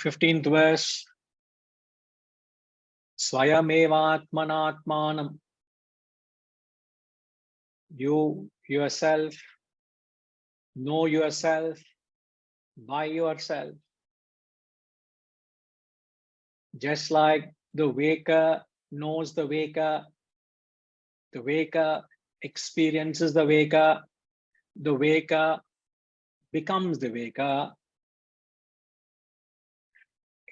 15th verse. Swayamevatmanatmanam. You yourself know yourself by yourself. Just like the waker knows the waker experiences the waker becomes the waker.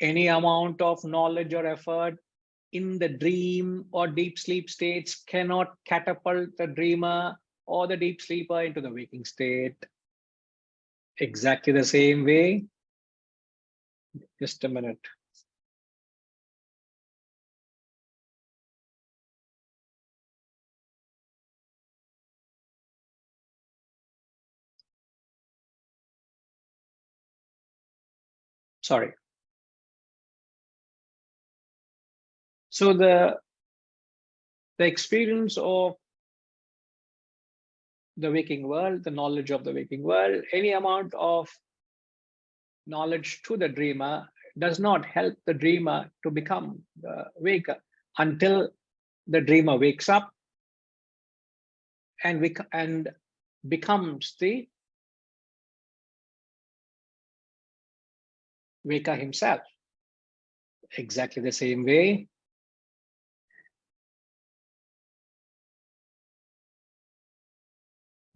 Any amount of knowledge or effort in the dream or deep sleep states cannot catapult the dreamer or the deep sleeper into the waking state. Exactly the same way. Just a minute. Sorry. So the experience of the waking world, the knowledge of the waking world, any amount of knowledge to the dreamer does not help the dreamer to become the waker until the dreamer wakes up and becomes the waker himself. Exactly the same way,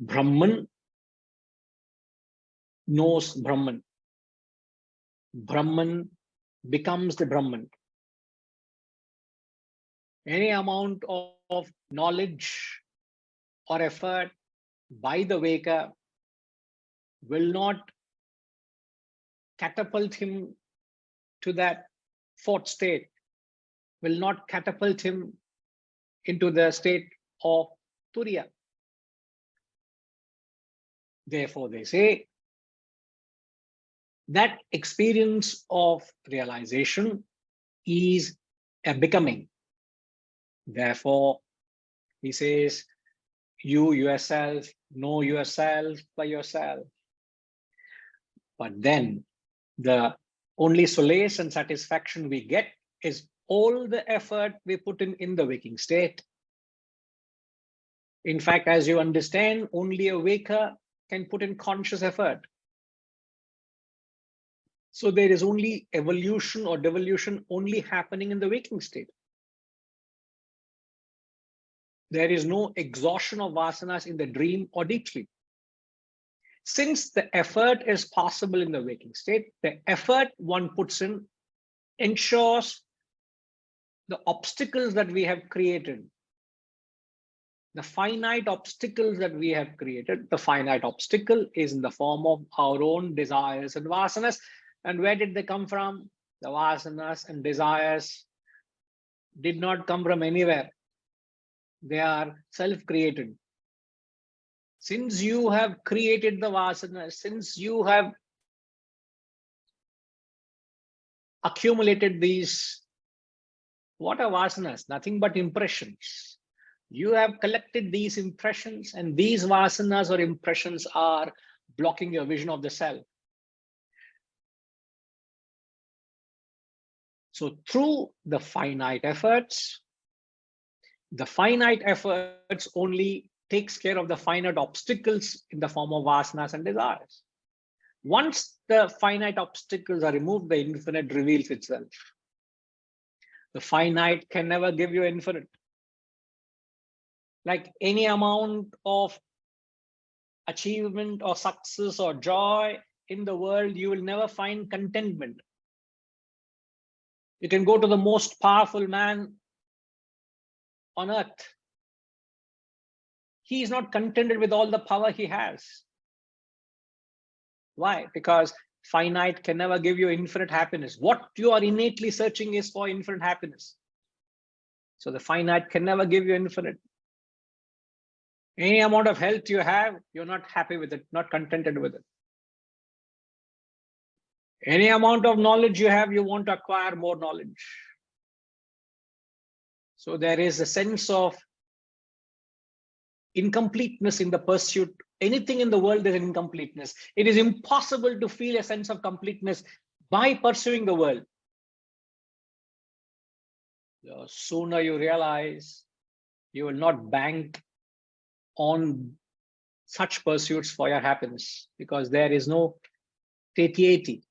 Brahman knows Brahman. Brahman becomes the Brahman. Any amount of knowledge or effort by the waker will not catapult him to that fourth state, will not catapult him into the state of Turiya. Therefore, they say that experience of realization is a becoming. Therefore, he says, you yourself know yourself by yourself. But then the only solace and satisfaction we get is all the effort we put in the waking state. In fact, as you understand, only a waker can put in conscious effort. So there is only evolution or devolution only happening in the waking state. There is no exhaustion of vasanas in the dream or deep sleep. Since the effort is possible in the waking state, the effort one puts in ensures the obstacles that we have created, the finite obstacles that we have created, the finite obstacle is in the form of our own desires and vasanas. And where did they come from? The vasanas and desires did not come from anywhere. They are self-created. Since you have created the vasanas, since you have accumulated these, what are vasanas? Nothing but impressions. You have collected these impressions, and these vasanas or impressions are blocking your vision of the self. So through the finite efforts only takes care of the finite obstacles in the form of vasanas and desires. Once the finite obstacles are removed, the infinite reveals itself. The finite can never give you infinite. Like any amount of achievement or success or joy in the world, you will never find contentment. You can go to the most powerful man on earth. He is not contented with all the power he has. Why? Because finite can never give you infinite happiness. What you are innately searching is for infinite happiness. So the finite can never give you infinite. Any amount of health you have, you're not happy with it, not contented with it. Any amount of knowledge you have, you want to acquire more knowledge. So there is a sense of incompleteness in the pursuit. Anything in the world is incompleteness. It is impossible to feel a sense of completeness by pursuing the world. The sooner you realize you will not bank on such pursuits for your happiness, because there is no satiety,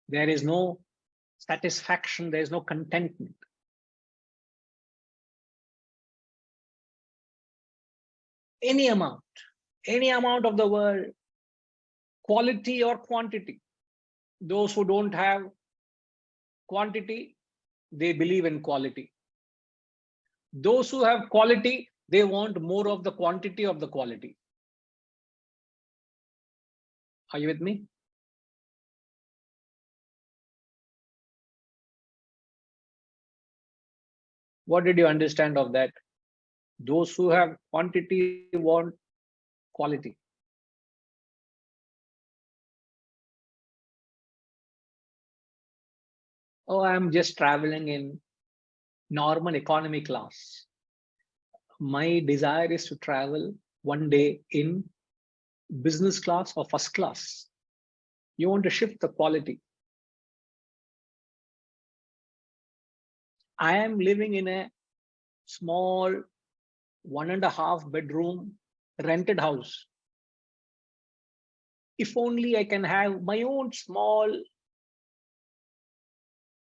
there is no satisfaction, there is no contentment. Any amount of the world, quality or quantity. Those who don't have quantity, they believe in quality. Those who have quality, they want more of the quantity of the quality. Are you with me? What did you understand of that? Those who have quantity want quality. Oh, I'm just traveling in normal economy class. My desire is to travel one day in business class or first class. You want to shift the quality. I am living in a small 1.5 bedroom rented house. If only I can have my own small,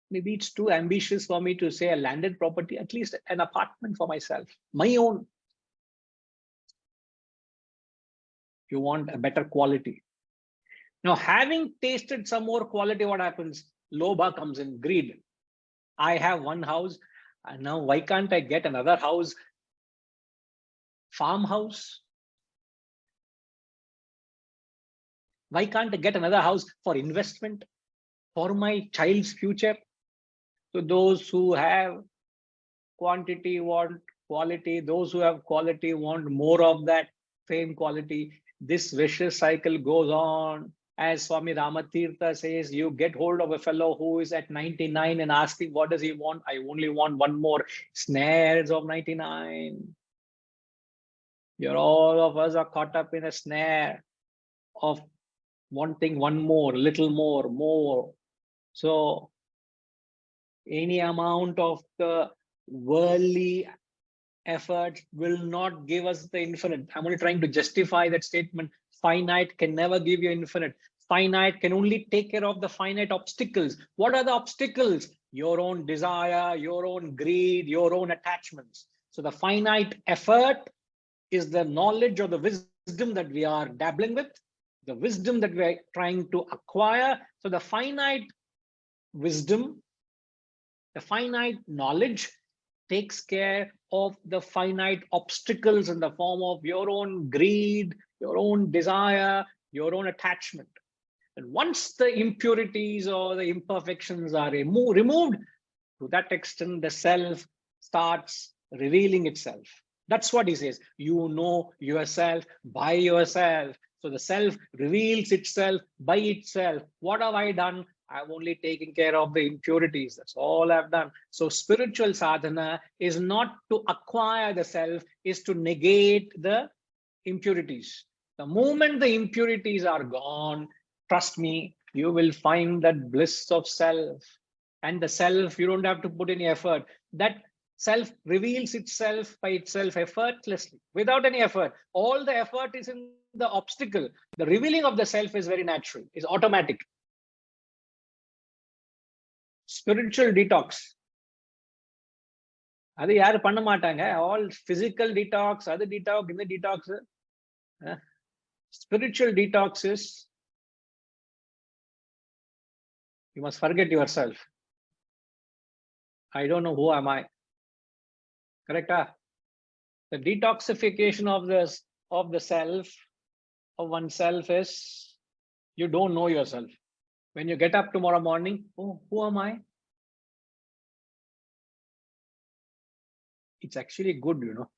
maybe it's too ambitious for me to say a landed property, at least an apartment for myself, my own. You want a better quality. Now, having tasted some more quality, what happens? Lobha comes in, greed. I have one house, and now why can't I get another house? Farmhouse. Why can't I get another house for investment, for my child's future? So those who have quantity want quality. Those who have quality want more of that same quality. This vicious cycle goes on. As Swami Ramatirtha says, you get hold of a fellow who is at 99 and asking, what does he want? I only want one more. Snares of 99. All of us are caught up in a snare of wanting one more, little more. So any amount of the worldly effort will not give us the infinite. I'm only trying to justify that statement. Finite can never give you infinite. Finite can only take care of the finite obstacles. What are the obstacles? Your own desire, your own greed, your own attachments. So the finite effort is the knowledge or the wisdom that we are dabbling with, the wisdom that we are trying to acquire. So the finite wisdom, the finite knowledge takes care of the finite obstacles in the form of your own greed, your own desire, your own attachment. And once the impurities or the imperfections are removed, to that extent, the self starts revealing itself. That's what he says. You know yourself by yourself. So the self reveals itself by itself. What have I done? I've only taken care of the impurities. That's all I've done. So spiritual sadhana is not to acquire the self, is to negate the impurities. The moment the impurities are gone, trust me, you will find that bliss of self. And the self, you don't have to put any effort. That self reveals itself by itself effortlessly, without any effort. All the effort is in the obstacle. The revealing of the self is very natural, is automatic. Spiritual detox. அது யாரு பண்ண மாட்டாங்க. All physical detox, other detox, in the detox. Spiritual detox is you must forget yourself. I don't know who am I. Correct? The detoxification of the self, of oneself, is you don't know yourself. When you get up tomorrow morning, oh, who am I? It's actually good, you know.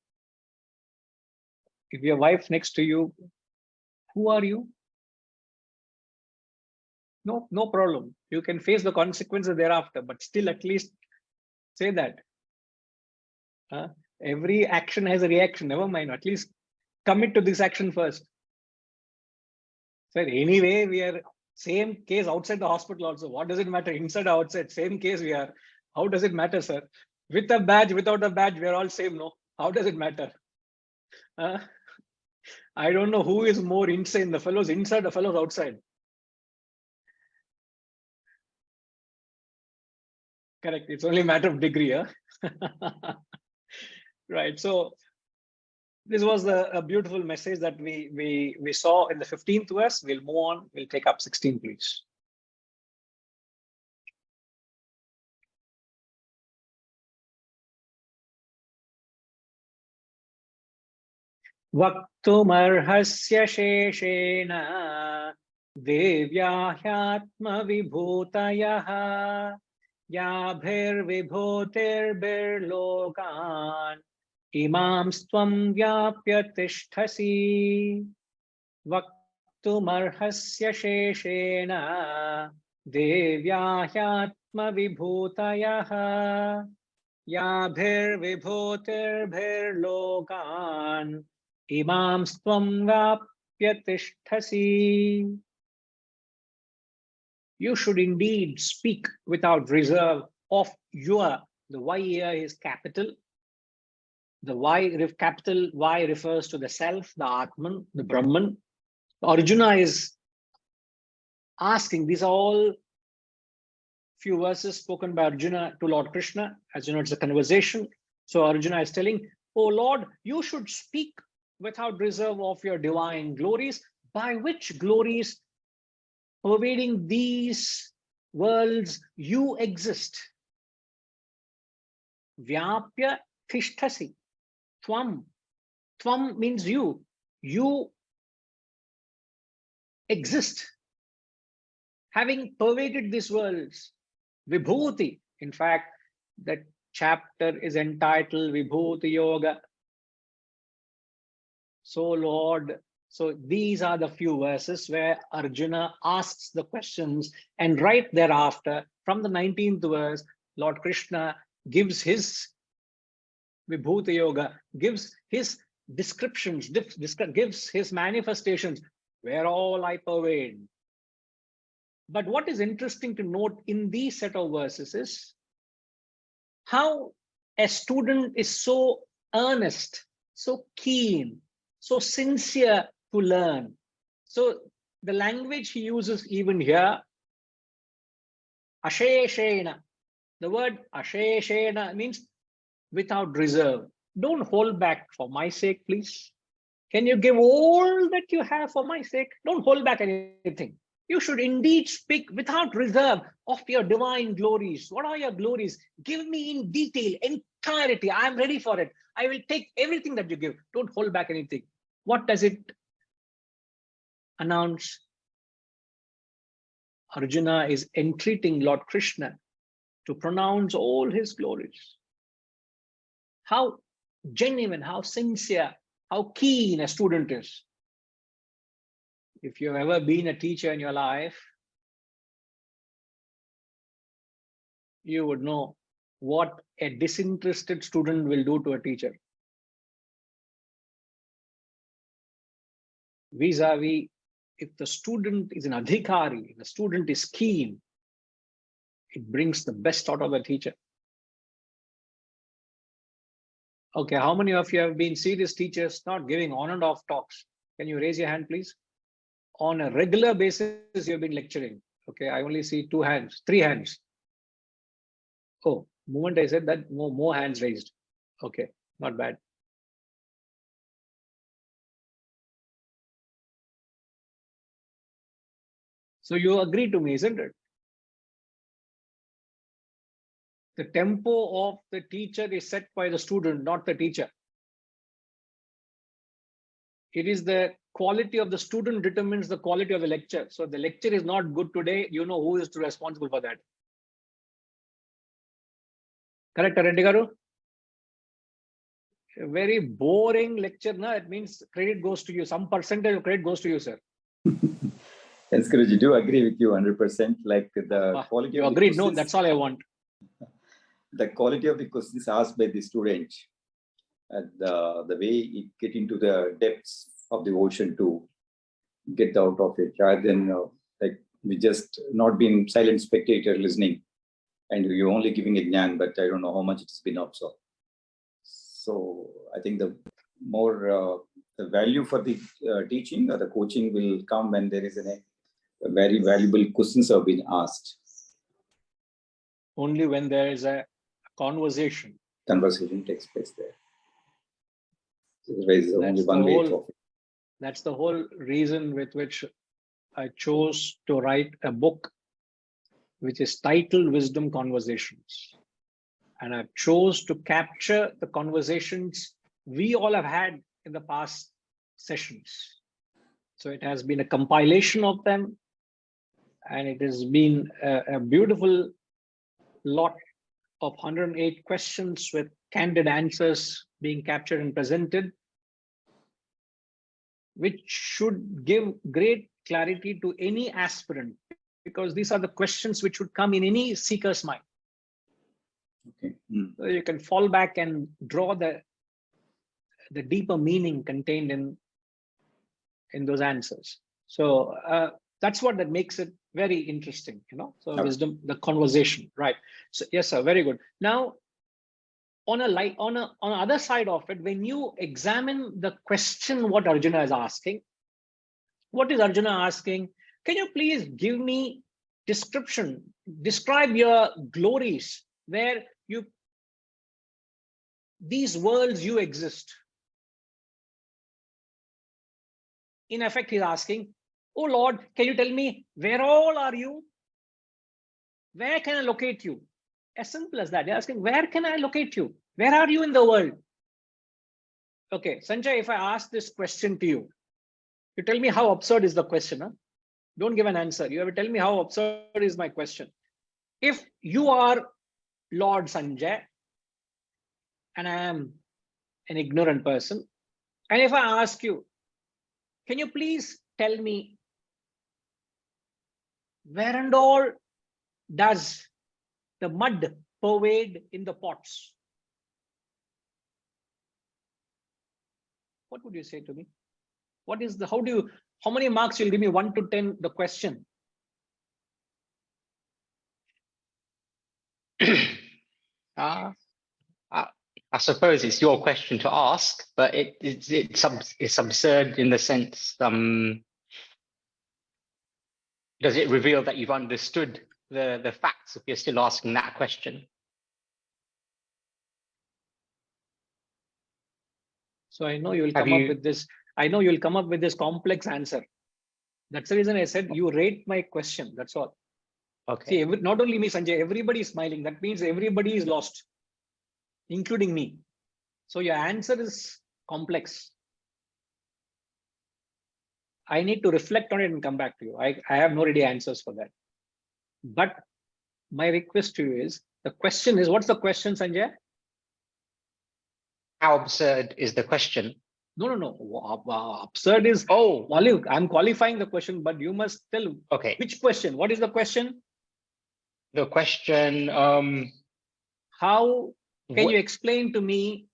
If your wife next to you, who are you? No problem. You can face the consequences thereafter, but still at least say that. Every action has a reaction. Never mind. At least commit to this action first. So anyway, we are Same case outside the hospital also. What does it matter? Inside or outside, same case we are. How does it matter, sir? With a badge, without a badge, we are all same, no? How does it matter? I don't know who is more insane, the fellows inside, the fellows outside. Correct. It's only a matter of degree, huh? Right. So this was a beautiful message that we saw in the 15th verse. We'll move on. We'll take up 16, please. Vaktumarhasya sheshena devya hyatma vibhutayaha yabhir vibhutir birlokan imam stvam vyapya tisthasi. Vaktumarhasya sheshena devya hyatma vibhutayaha yabhir vibhutir birlokan imam stvam vyapya tisthasi. You should indeed speak without reserve of your. The Y here is capital. The capital Y refers to the self, the Atman, the Brahman. Arjuna is asking, these are all few verses spoken by Arjuna to Lord Krishna. As you know, it's a conversation. So Arjuna is telling, oh Lord, you should speak without reserve of your divine glories. By which glories pervading these worlds you exist? Vyapya tishtasi. Tvam. Tvam means you. You exist. Having pervaded these worlds. Vibhuti. In fact, that chapter is entitled Vibhuti Yoga. So Lord, so these are the few verses where Arjuna asks the questions, and right thereafter, from the 19th verse, Lord Krishna gives his Vibhuti Yoga, gives his descriptions, gives his manifestations, where all I pervade. But what is interesting to note in these set of verses is how a student is so earnest, so keen, so sincere to learn. So the language he uses even here, asheshena. The word asheshena means without reserve. Don't hold back for my sake, please. Can you give all that you have for my sake? Don't hold back anything. You should indeed speak without reserve of your divine glories. What are your glories? Give me in detail, entirety. I'm ready for it. I will take everything that you give. Don't hold back anything. What does it announce? Arjuna is entreating Lord Krishna to pronounce all his glories. How genuine, how sincere, how keen a student is. If you've ever been a teacher in your life, you would know what a disinterested student will do to a teacher. Vis-a-vis, if the student is an adhikari, the student is keen, it brings the best out of the teacher. Okay, how many of you have been serious teachers not giving on and off talks? Can you raise your hand, please? On a regular basis, you've been lecturing. Okay, I only see 2 hands, 3 hands. Oh, moment I said that, more hands raised. Okay, not bad. So you agree to me, isn't it? The tempo of the teacher is set by the student, not the teacher. It is the quality of the student determines the quality of the lecture. So if the lecture is not good today, you know who is responsible for that. Correct, Reddy Garu? A very boring lecture, no? It means credit goes to you. Some percentage of credit goes to you, sir. Yes, Guruji, do agree with you 100%. Like the quality you of agree? the No, that's all I want. The quality of the questions asked by the student and the way it get into the depths of the ocean to get out of it, rather than like we just not been silent spectator listening, and you're only giving a jnana, but I don't know how much it's been absorbed. So I think the more the value for the teaching or the coaching will come when there is a very valuable questions have been asked. Only when there is a conversation. Conversation takes place there. So there is only one way of it. That's the whole reason with which I chose to write a book, which is titled Wisdom Conversations. And I chose to capture the conversations we all have had in the past sessions. So it has been a compilation of them, and it has been a beautiful lot of 108 questions with candid answers being captured and presented, which should give great clarity to any aspirant, because these are the questions which would come in any seeker's mind. Okay. So you can fall back and draw the deeper meaning contained in those answers. So that's what that makes it very interesting, you know. So wisdom, the conversation, right? So yes, sir, very good. Now, on the other side of it, when you examine the question what Arjuna is asking, what is Arjuna asking? Can you please give me describe your glories where these worlds you exist. In effect, he's asking, oh Lord, can you tell me where all are you? Where can I locate you? As simple as that. They're asking, where can I locate you? Where are you in the world? Okay, Sanjay, if I ask this question to you, you tell me how absurd is the question. Huh? Don't give an answer. You have to tell me how absurd is my question. If you are Lord Sanjay, and I am an ignorant person, and if I ask you, can you please tell me where and all does the mud pervade in the pots? What would you say to me? What is the, how many marks you'll give me? 1 to 10, the question. I suppose it's your question to ask, but it's absurd in the sense, does it reveal that you've understood the facts if you're still asking that question? So I know you will come up with this. I know you'll come up with this complex answer. That's the reason I said you rate my question. That's all. Okay. See, not only me, Sanjay, everybody is smiling. That means everybody is lost, including me. So your answer is complex. I need to reflect on it and come back to you. I have no ready answers for that. But my request to you is, the question is, what's the question, Sanjay? How absurd is the question? No. Absurd is, I'm qualifying the question, but you must tell which question. What is the question? The question, how can you explain to me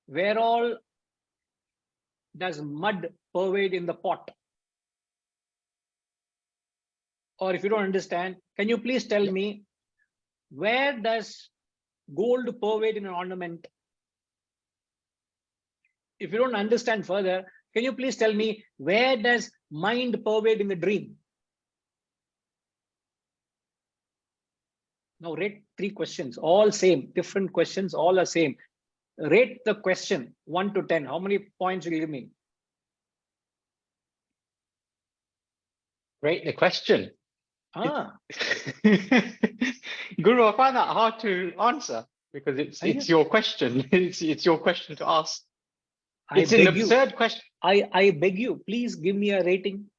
where all does mud pervade in the pot? Or if you don't understand, can you please tell me where does gold pervade in an ornament? If you don't understand further, can you please tell me where does mind pervade in the dream? Now rate 3 questions, all same, different questions, all are same. Rate the question 1 to 10. How many points will you give me? Rate the question. Guru, I find that hard to answer because it's your question. It's your question to ask. It's an absurd question. I beg you, please give me a rating.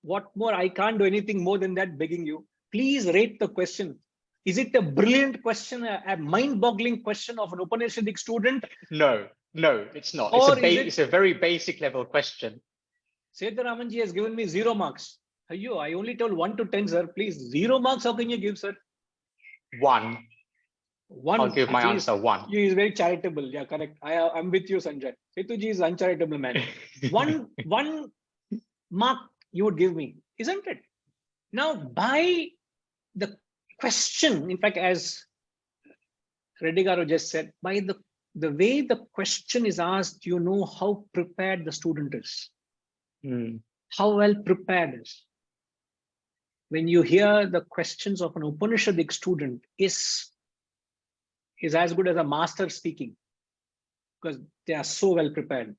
What more? I can't do anything more than that, begging you. Please rate the question. Is it a brilliant question, a mind-boggling question of an Upanishadic student? No, it's not. It's a very basic level question. Setharamanji has given me 0 marks. I only told 1 to 10, sir. Please, 0 marks, how can you give, sir? 1. I'll give my answer 1. He is very charitable. Yeah, correct. I'm with you, Sanjay. Setuji is uncharitable man. one mark you would give me, isn't it? Now, by the question, in fact, as Reddy Garu just said, by the way the question is asked, you know how prepared the student is, how well prepared is. When you hear the questions of an Upanishadic student is as good as a master speaking, because they are so well prepared.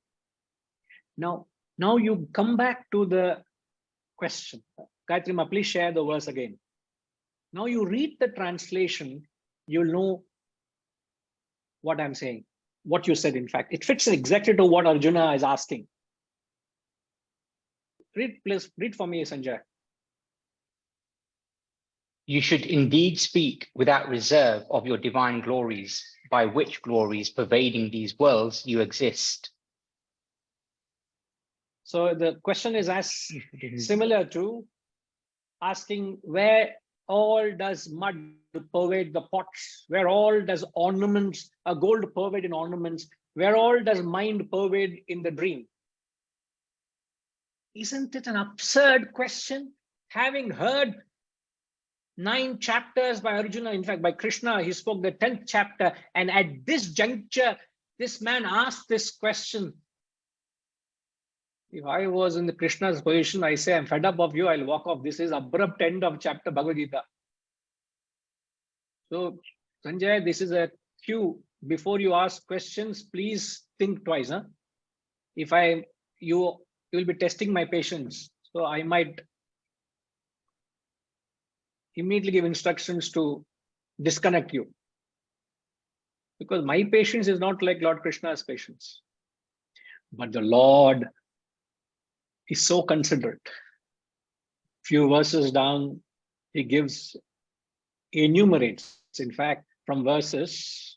Now you come back to the question. Gayatri Ma, please share the verse again. Now you read the translation, you'll know what I'm saying, what you said. In fact, it fits exactly to what Arjuna is asking. Read, please, read for me, Sanjay. You should indeed speak without reserve of your divine glories, by which glories pervading these worlds you exist. So the question is as similar to asking, where all does mud pervade the pots? Where all does ornaments, gold pervade in ornaments? Where all does mind pervade in the dream? Isn't it an absurd question? Having heard 9 chapters by Arjuna, in fact, by Krishna, he spoke the 10th chapter. And at this juncture, this man asked this question. If I was in the Krishna's position, I say, I'm fed up of you, I'll walk off. This is abrupt end of chapter Bhagavad Gita. So, Sanjay, this is a cue. Before you ask questions, please think twice. Huh? If you will be testing my patience. So I might immediately give instructions to disconnect you. Because my patience is not like Lord Krishna's patience. But the Lord is so considerate. Few verses down, he enumerates, in fact, from verses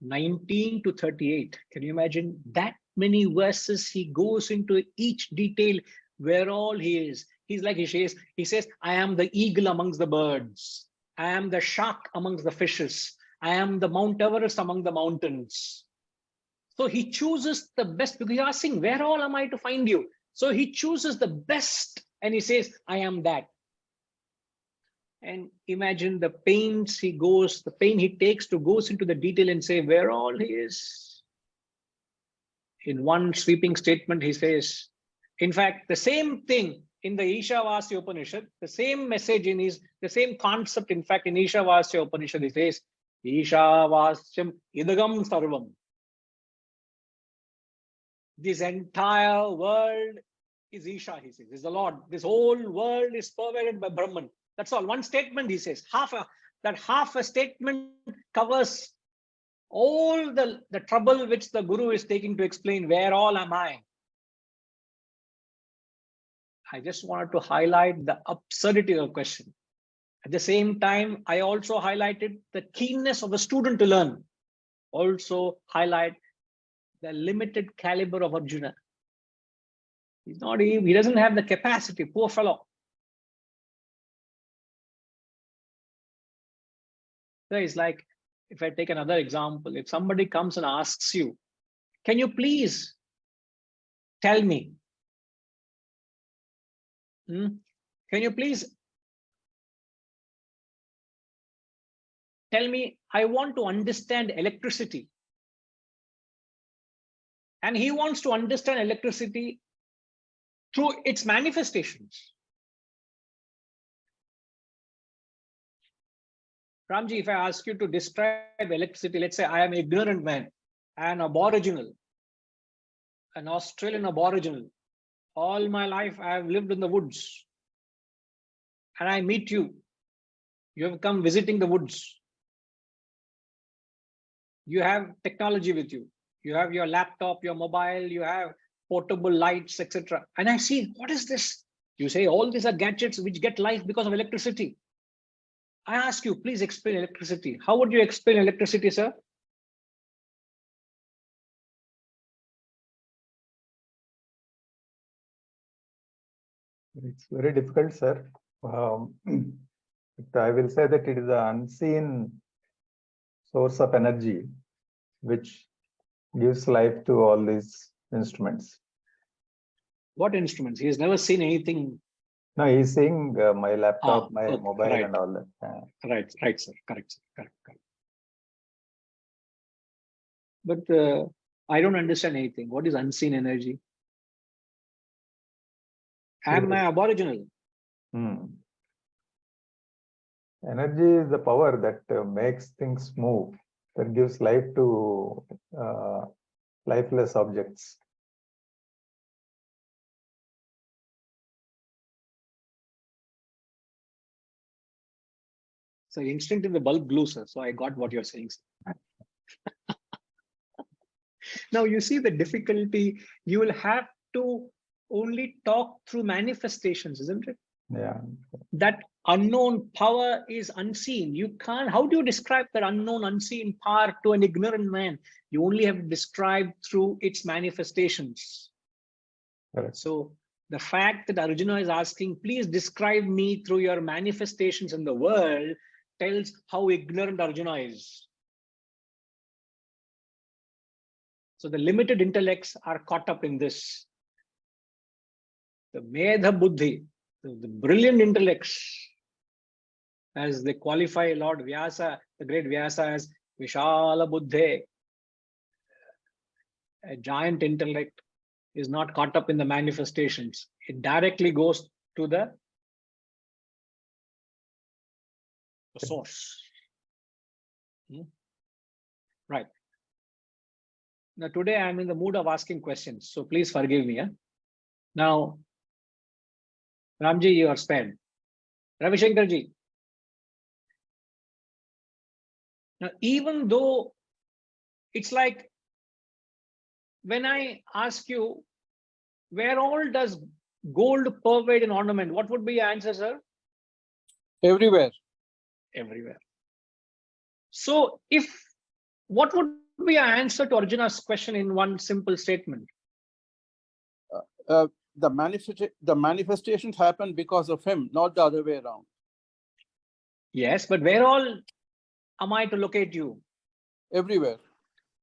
19 to 38. Can you imagine that many verses? He goes into each detail where all he is. He's like he says, I am the eagle amongst the birds. I am the shark amongst the fishes. I am the Mount Everest among the mountains. So he chooses the best, because you're asking, where all am I to find you? So he chooses the best and he says, I am that. And imagine the pains the pain he takes to goes into the detail and say where all he is. In one sweeping statement, he says, in fact, the same thing in the Ishavasya Upanishad, the same message the same concept, in fact, in Ishavasya Upanishad, he says, Ishavasyam idagam sarvam. This entire world is Isha, he says, is the Lord. This whole world is pervaded by Brahman. That's all. One statement, he says. Half a statement covers all the trouble which the Guru is taking to explain where all am I. I just wanted to highlight the absurdity of the question. At the same time, I also highlighted the keenness of the student to learn. Also highlight the limited caliber of Arjuna. He doesn't have the capacity, poor fellow. So it's like, if I take another example, if somebody comes and asks you, can you please tell me? Can you please tell me, I want to understand electricity. And he wants to understand electricity through its manifestations. Ramji, if I ask you to describe electricity, let's say I am an ignorant man, an aboriginal, an Australian aboriginal. All my life I have lived in the woods. And I meet you. You have come visiting the woods. You have technology with you. You have your laptop, your mobile, you have portable lights, etc. And I see, what is this? You say all these are gadgets which get life because of electricity. I ask you, please explain electricity. How would you explain electricity, sir? It's very difficult, sir. I will say that it is an unseen source of energy which gives life to all these instruments. What instruments? He has never seen anything No, he's saying my laptop, my okay, mobile, right. and all that. Right, sir. Correct, sir. Correct. But I don't understand anything. What is unseen energy? Am I aboriginal? Energy is the power that makes things move, that gives life to lifeless objects. So instinct in the bulb glue, sir. So I got what you're saying, sir. Now you see the difficulty. You will have to only talk through manifestations, isn't it? Yeah. That unknown power is unseen. You can't, how do you describe that unknown, unseen power to an ignorant man? You only have described through its manifestations. Correct. So the fact that Arjuna is asking, please describe me through your manifestations in the world, tells how ignorant Arjuna is. So the limited intellects are caught up in this. The Medha Buddhi, the brilliant intellects, as they qualify Lord Vyasa, the great Vyasa, as Vishala Buddhe, a giant intellect, is not caught up in the manifestations. It directly goes to the source. Right. Now, today I'm in the mood of asking questions, so please forgive me. Now, Ramji, you are spared. Ravi Shankarji. Now, even though it's like when I ask you, where all does gold pervade an ornament? What would be your answer, sir? Everywhere. Everywhere. So what would be your answer to Arjuna's question in one simple statement? The manifestations happen because of him, not the other way around. Yes, but where all am I to locate you? Everywhere.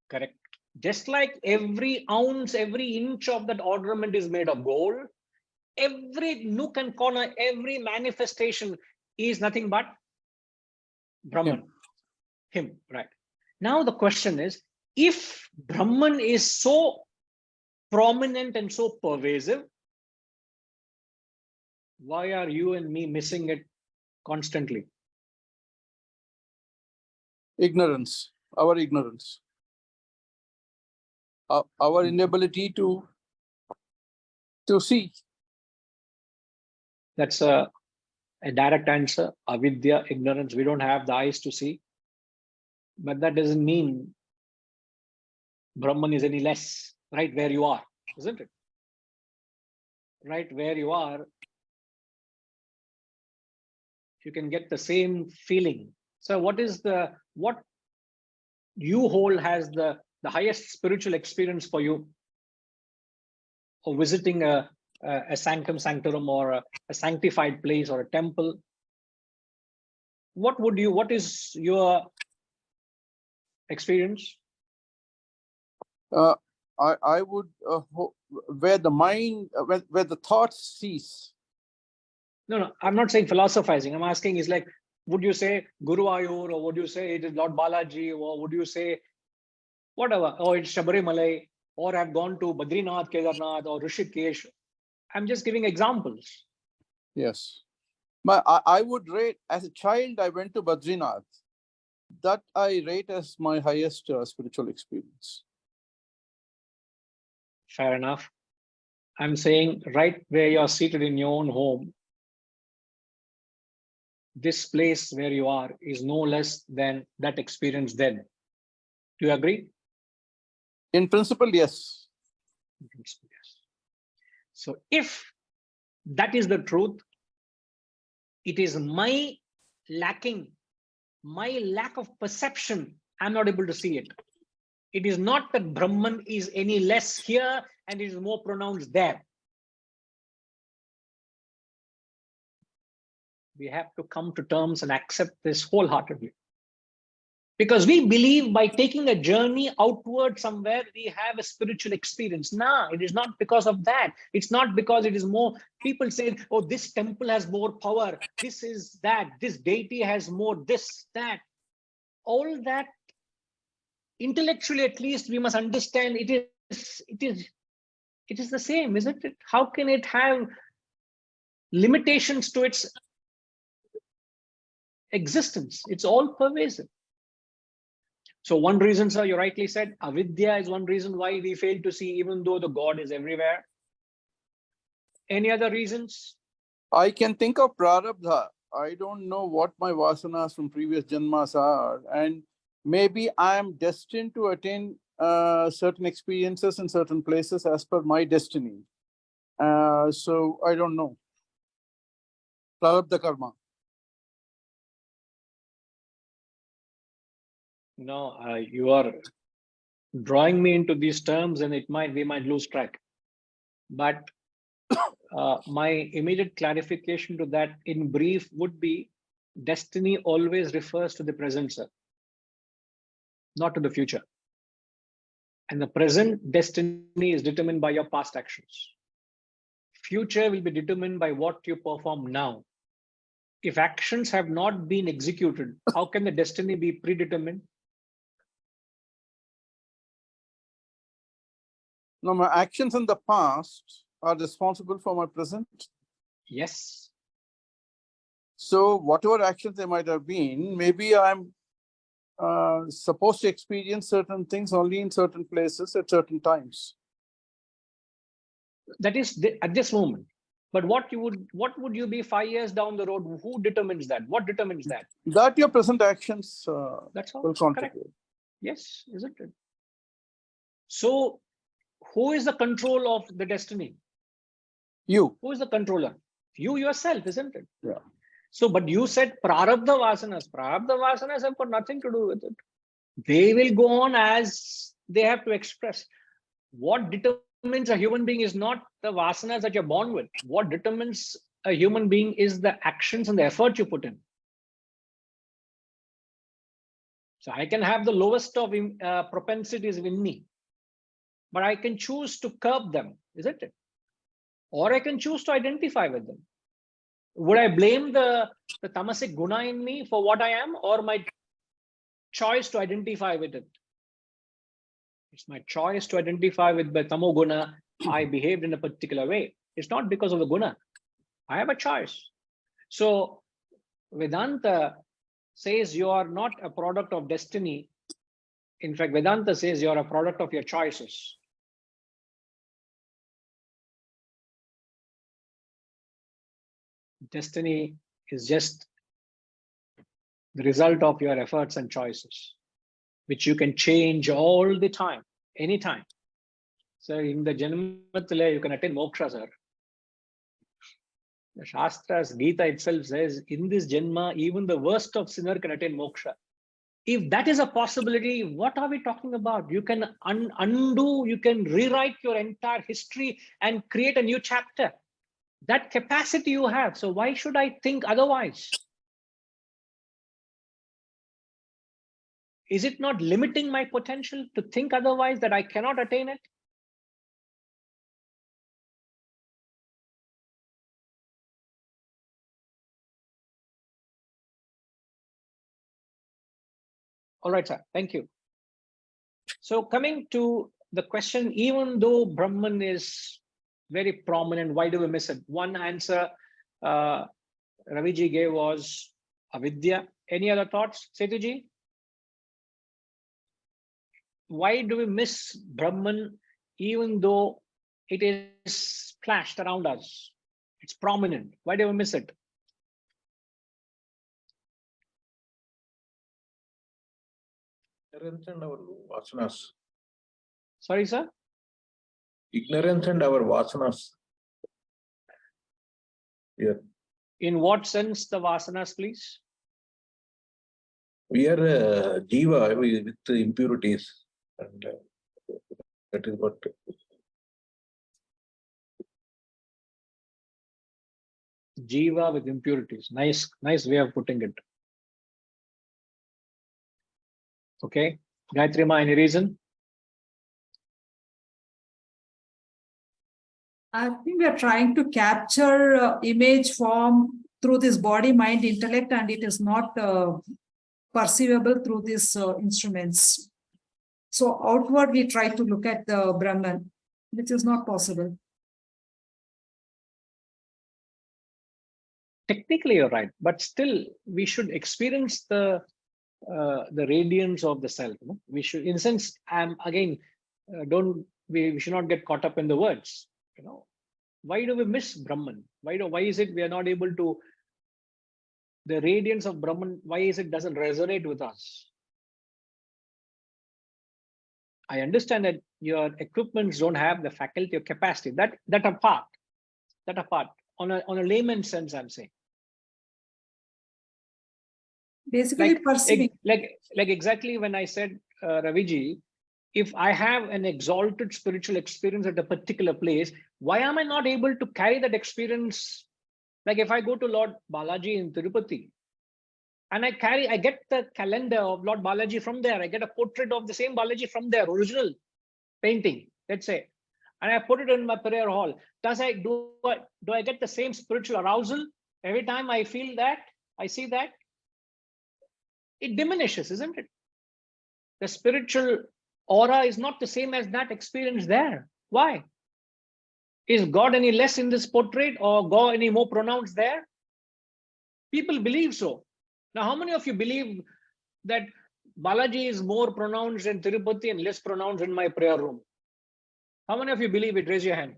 Correct. Just like every ounce, every inch of that ornament is made of gold, every nook and corner, every manifestation is nothing but Brahman. Him, right. Now the question is, if Brahman is so prominent and so pervasive, why are you and me missing it constantly? Ignorance. Our ignorance. Our inability to see. That's a direct answer. Avidya, ignorance. We don't have the eyes to see. But that doesn't mean Brahman is any less right where you are, isn't it? Right where you are, you can get the same feeling. So what you hold has the highest spiritual experience for you, or visiting a sanctum sanctorum or a sanctified place or a temple? What is your experience? I would where the mind, where the thoughts cease. No, I'm not saying philosophizing. I'm asking is like, would you say Guru Ayur, or would you say it is Lord Balaji, or would you say whatever, or it's Shabarimalai, or I've gone to Badrinath, Kedarnath, or Rishikesh? I'm just giving examples. Yes. I would rate, as a child, I went to Badrinath. That I rate as my highest spiritual experience. Fair enough. I'm saying right where you're seated in your own home, this place where you are is no less than that experience then. Do you agree? In principle, yes. In principle, yes. So if that is the truth, it is my lack of perception. I'm not able to see it. It is not that Brahman is any less here and it is more pronounced there. We have to come to terms and accept this wholeheartedly. Because we believe by taking a journey outward somewhere, we have a spiritual experience. Nah, it is not because of that. It's not because it is more. People say, oh, this temple has more power. This is that. This deity has more this, that. All that, intellectually at least, we must understand it is the same, isn't it? How can it have limitations to its existence? It's all pervasive. So one reason, sir, you rightly said, avidya is one reason why we fail to see, even though the God is everywhere. Any other reasons? I can think of prarabdha. I don't know what my vasanas from previous janmas are, and maybe I am destined to attain certain experiences in certain places as per my destiny. So I don't know. Prarabdha karma. No, you are drawing me into these terms, and we might lose track. But my immediate clarification to that, in brief, would be destiny always refers to the present, sir, not to the future. And the present destiny is determined by your past actions. Future will be determined by what you perform now. If actions have not been executed, how can the destiny be predetermined? No, my actions in the past are responsible for my present. Yes. So whatever actions there might have been, maybe I'm supposed to experience certain things only in certain places at certain times. That is at this moment. But what would you be 5 years down the road? Who determines that? What determines that? That your present actions That's all. will Correct. contribute. Yes, isn't it? So who is the control of the destiny? You. Who is the controller? You yourself, isn't it? Yeah. So, but you said prarabdha vasanas. Prarabdha vasanas have got nothing to do with it. They will go on as they have to express. What determines a human being is not the vasanas that you're born with. What determines a human being is the actions and the effort you put in. So I can have the lowest of propensities in me, but I can choose to curb them, isn't it? Or I can choose to identify with them. Would I blame the tamasic guna in me for what I am, or my choice to identify with it? It's my choice to identify with the tamo guna. I behaved in a particular way. It's not because of the guna. I have a choice. So Vedanta says you are not a product of destiny. In fact, Vedanta says you are a product of your choices. Destiny is just the result of your efforts and choices, which you can change all the time, anytime. So in the Janmatile, you can attain moksha, sir. The Shastras, Gita itself says, in this Janma, even the worst of sinner can attain moksha. If that is a possibility, what are we talking about? You can undo, you can rewrite your entire history and create a new chapter. That capacity you have. So why should I think otherwise? Is it not limiting my potential to think otherwise, that I cannot attain it? All right, sir. Thank you. So coming to the question, even though Brahman is very prominent, why do we miss it? One answer Raviji gave was avidya. Any other thoughts, Setuji? Why do we miss Brahman even though it is splashed around us? It's prominent. Why do we miss it? Ignorance and our vasanas. Sorry, sir? Ignorance and our vasanas. Yeah. In what sense the vasanas, please? We are jiva with impurities, and that is what. Jiva with impurities. Nice way of putting it. Okay. Gayatri Ma, any reason? I think we are trying to capture image form through this body, mind, intellect, and it is not perceivable through these instruments. So outward, we try to look at the Brahman, which is not possible. Technically, you're right, but still, we should experience the radiance of the self. No? We should, in a sense, again, we should not get caught up in the words. You know, why do we miss Brahman? Why is it we are not able to? The radiance of Brahman, why is it doesn't resonate with us? I understand that your equipments don't have the faculty or capacity. That apart. On a layman sense, I'm saying. Basically, perceiving. Like exactly when I said, Raviji, if I have an exalted spiritual experience at a particular place, why am I not able to carry that experience? Like if I go to Lord Balaji in Tirupati, and I get the calendar of Lord Balaji from there. I get a portrait of the same Balaji from their original painting, let's say, and I put it in my prayer hall. Do I get the same spiritual arousal every time I feel that, I see that? It diminishes, isn't it? The spiritual aura is not the same as that experience there. Why? Is God any less in this portrait or God any more pronounced there? People believe so. Now, how many of you believe that Balaji is more pronounced in Tirupati and less pronounced in my prayer room? How many of you believe it? Raise your hand.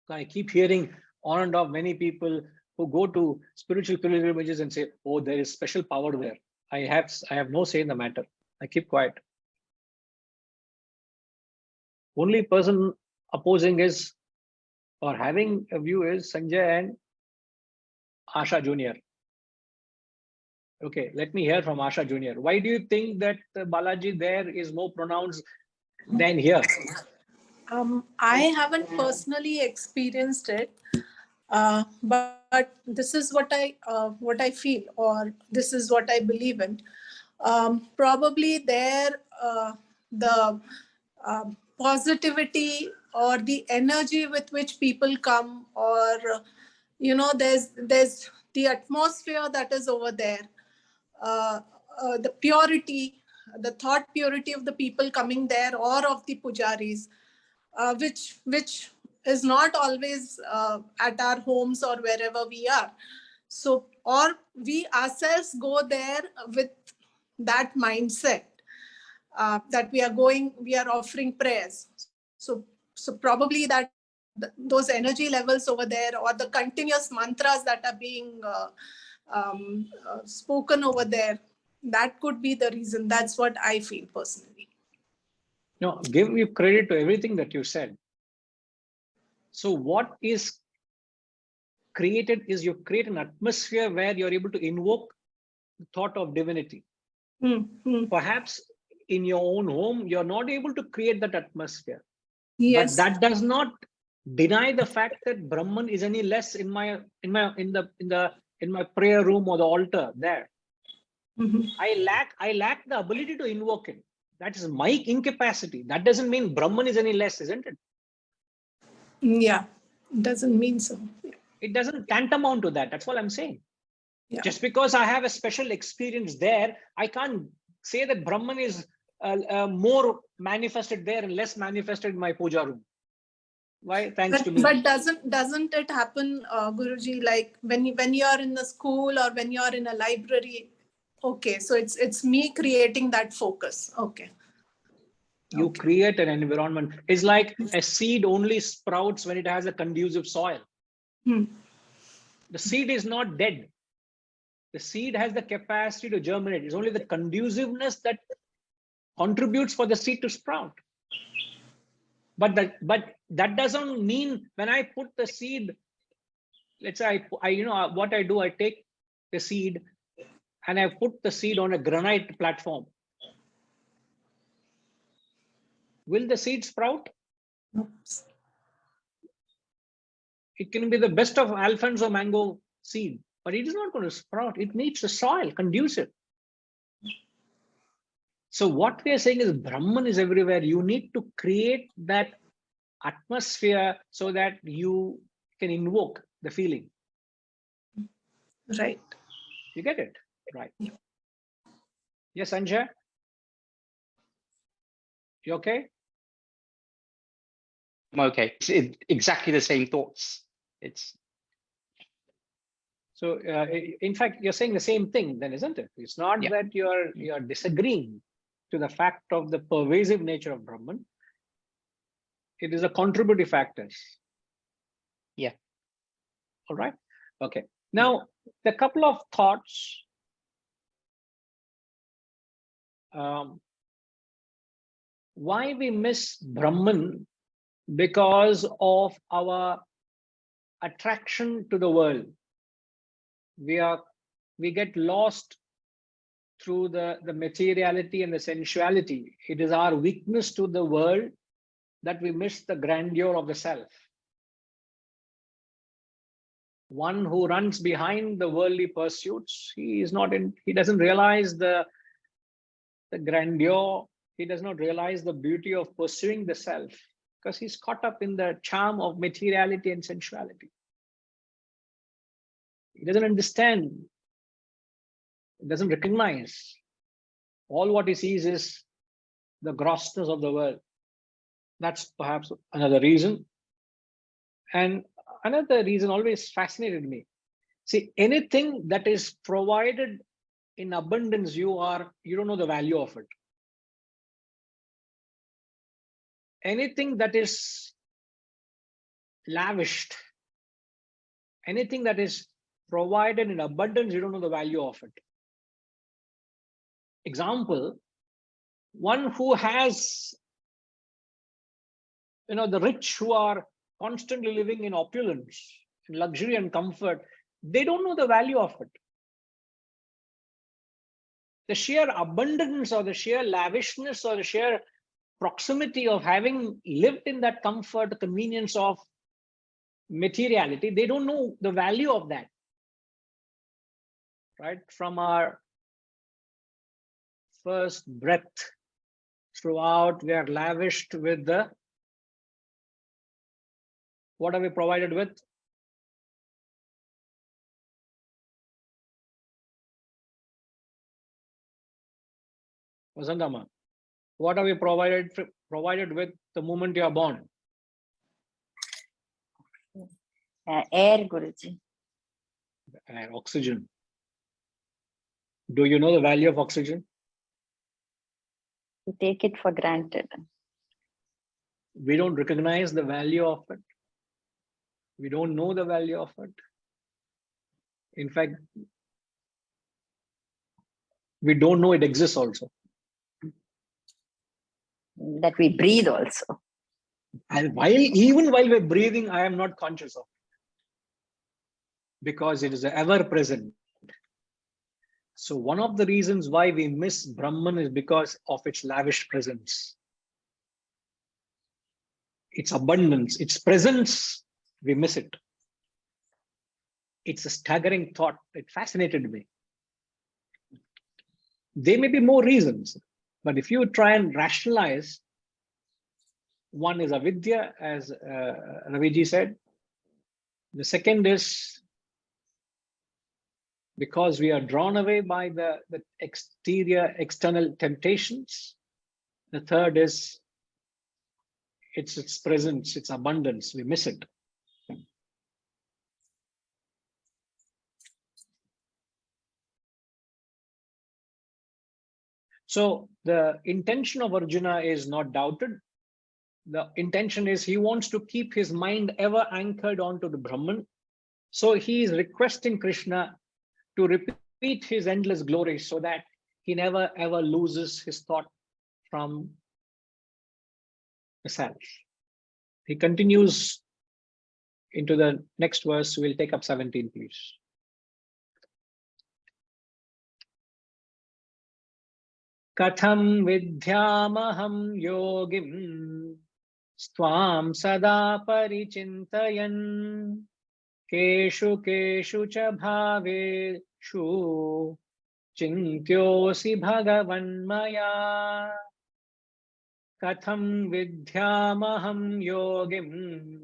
I keep hearing on and off many people who go to spiritual pilgrimages and say, oh, there is special power there. I have no say in the matter. I keep quiet. Only person opposing is or having a view is Sanjay and Asha Junior. Okay, let me hear from Asha Junior. Why do you think that Balaji there is more pronounced than here? I haven't personally experienced it, but this is what I feel, or this is what I believe in. Probably there, the positivity or the energy with which people come, or there's the atmosphere that is over there, the purity, the thought purity of the people coming there or of the pujaris, which is not always at our homes or wherever we are. So, or we ourselves go there with that mindset that we are offering prayers. So probably that those energy levels over there, or the continuous mantras that are being spoken over there, that could be the reason. That's what I feel personally. No, give you credit to everything that you said. So what is created is you create an atmosphere where you're able to invoke the thought of divinity. Perhaps in your own home, you're not able to create that atmosphere. Yes. But that does not deny the fact that Brahman is any less in my prayer room or the altar there. I lack the ability to invoke him. That is my incapacity. That doesn't mean Brahman is any less, isn't it? Yeah, it doesn't mean so. It doesn't tantamount to that. That's what I'm saying. Yeah. Just because I have a special experience there, I can't say that Brahman is more manifested there and less manifested in my puja room. Why? Thanks to me. But doesn't it happen, Guruji, like when you are in the school or when you are in a library? Okay, so it's me creating that focus. Okay. You create an environment. It's like a seed only sprouts when it has a conducive soil. The seed is not dead. The seed has the capacity to germinate. It's only the conduciveness that contributes for the seed to sprout. But that doesn't mean when I put the seed, let's say what I do, I take the seed and I put the seed on a granite platform. Will the seed sprout? It can be the best of Alfonso mango seed, but it is not going to sprout. It needs the soil conducive. So what we are saying is Brahman is everywhere. You need to create that atmosphere so that you can invoke the feeling. Right. You get it? Right. Yeah. Yes, Sanjay? You okay? I'm okay. It's exactly the same thoughts. It's So in fact, you're saying the same thing then, isn't it? It's not Yeah. that you're disagreeing to the fact of the pervasive nature of Brahman. It is a contributive factors. Yeah. All right. Okay. Now, the couple of thoughts. Why we miss Brahman? Because of our attraction to the world. We get lost through the materiality and the sensuality. It is our weakness to the world that we miss the grandeur of the self. One who runs behind the worldly pursuits, he doesn't realize the grandeur. He does not realize the beauty of pursuing the self because he's caught up in the charm of materiality and sensuality. He doesn't understand. He doesn't recognize. All what he sees is the grossness of the world. That's perhaps another reason. And another reason always fascinated me. See, anything that is provided in abundance, you don't know the value of it. Anything that is lavished, anything that is provided in abundance, you don't know the value of it. Example, one who has, the rich who are constantly living in opulence, in luxury and comfort, they don't know the value of it. The sheer abundance or the sheer lavishness or the sheer proximity of having lived in that comfort, the convenience of materiality, they don't know the value of that. Right? From our first breath throughout, we are lavished with what are we provided with? Vasantama, what are we provided with the moment you are born? Air, Guruji. Air, oxygen. Do you know the value of oxygen? We take it for granted. We don't recognize the value of it. We don't know the value of it. In fact, we don't know it exists also. That we breathe also. And even while we're breathing, I am not conscious of it. Because it is ever present. So one of the reasons why we miss Brahman is because of its lavish presence. Its abundance, its presence, we miss it. It's a staggering thought. It fascinated me. There may be more reasons, but if you try and rationalize, one is avidya, as Raviji said. The second is because we are drawn away by the external temptations. The third is its presence, its abundance. We miss it. So the intention of Arjuna is not doubted. The intention is he wants to keep his mind ever anchored onto the Brahman. So he is requesting Krishna to repeat his endless glory so that he never ever loses his thought from the self. He continues into the next verse. We'll take up 17, please. Katham vidyamaham yogim stvam sada parichintayan keshu keshu cha bhaveshu Chintyosi bhagavanmaya katham vidhyamaham yogim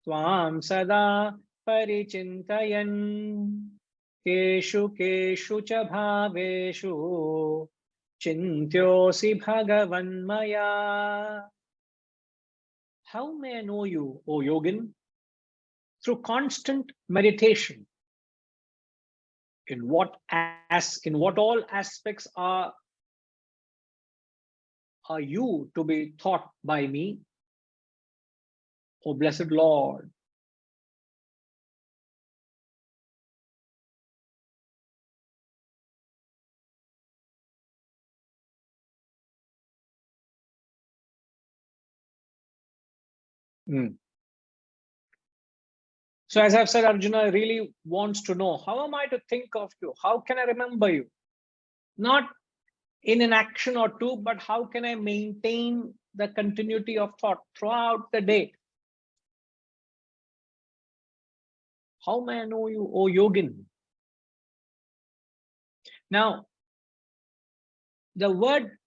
tvam sada parichintayan keshu keshu cha bhaveshu chintyosi bhagavanmaya. How may I know you, O yogin? Through constant meditation. In what all aspects are you to be taught by me, O blessed Lord? So as I've said, Arjuna really wants to know, how am I to think of you? How can I remember you? Not in an action or two, but how can I maintain the continuity of thought throughout the day? How may I know you, O yogin? Now, the word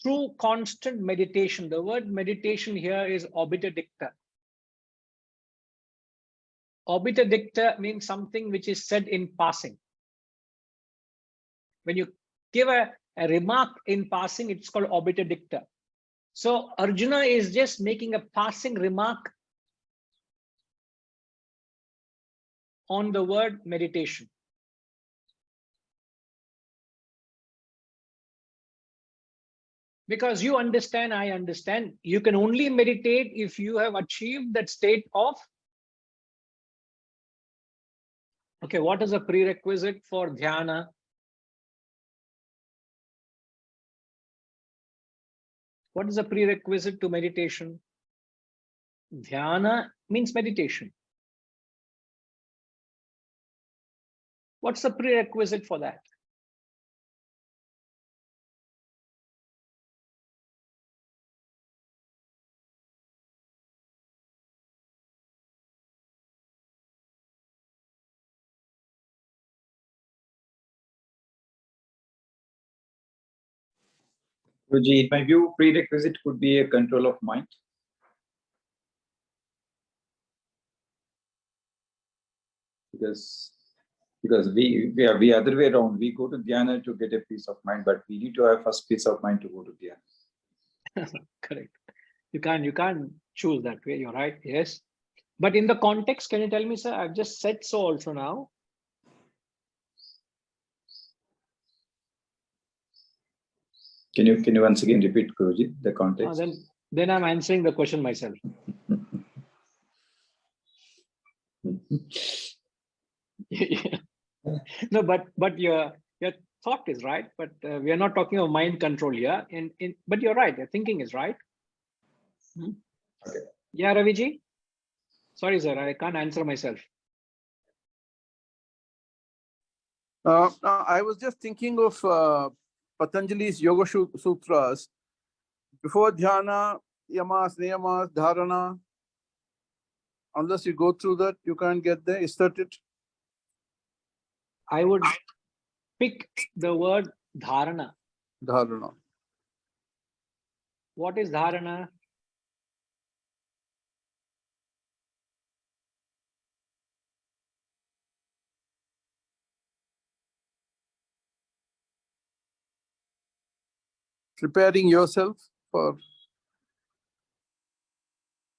through constant meditation, the word meditation here is obiter dicta. Obiter dicta means something which is said in passing. When you give a remark in passing, it's called obiter dicta. So Arjuna is just making a passing remark on the word meditation. Because you understand, I understand, you can only meditate if you have achieved that state of, okay, what is a prerequisite for dhyana? What is a prerequisite to meditation? Dhyana means meditation. What's the prerequisite for that? Guruji, in my view, prerequisite could be a control of mind. Because we are the other way around. We go to dhyana to get a peace of mind, but we need to have first peace of mind to go to dhyana. Correct. You can't choose that way. You're right. Yes. But in the context, can you tell me, sir? I've just said so also now. Can you once again repeat, Guruji, the context? Then I'm answering the question myself. No, but your thought is right. But we are not talking of mind control here. But you're right. Your thinking is right. Okay. Yeah, Raviji. Sorry, sir. I can't answer myself. I was just thinking of Patanjali's Yoga Sutras. Before dhyana, yamas, niyamas, dharana. Unless you go through that, you can't get there. Is that it? I would pick the word dharana. Dharana. What is dharana? Preparing yourself for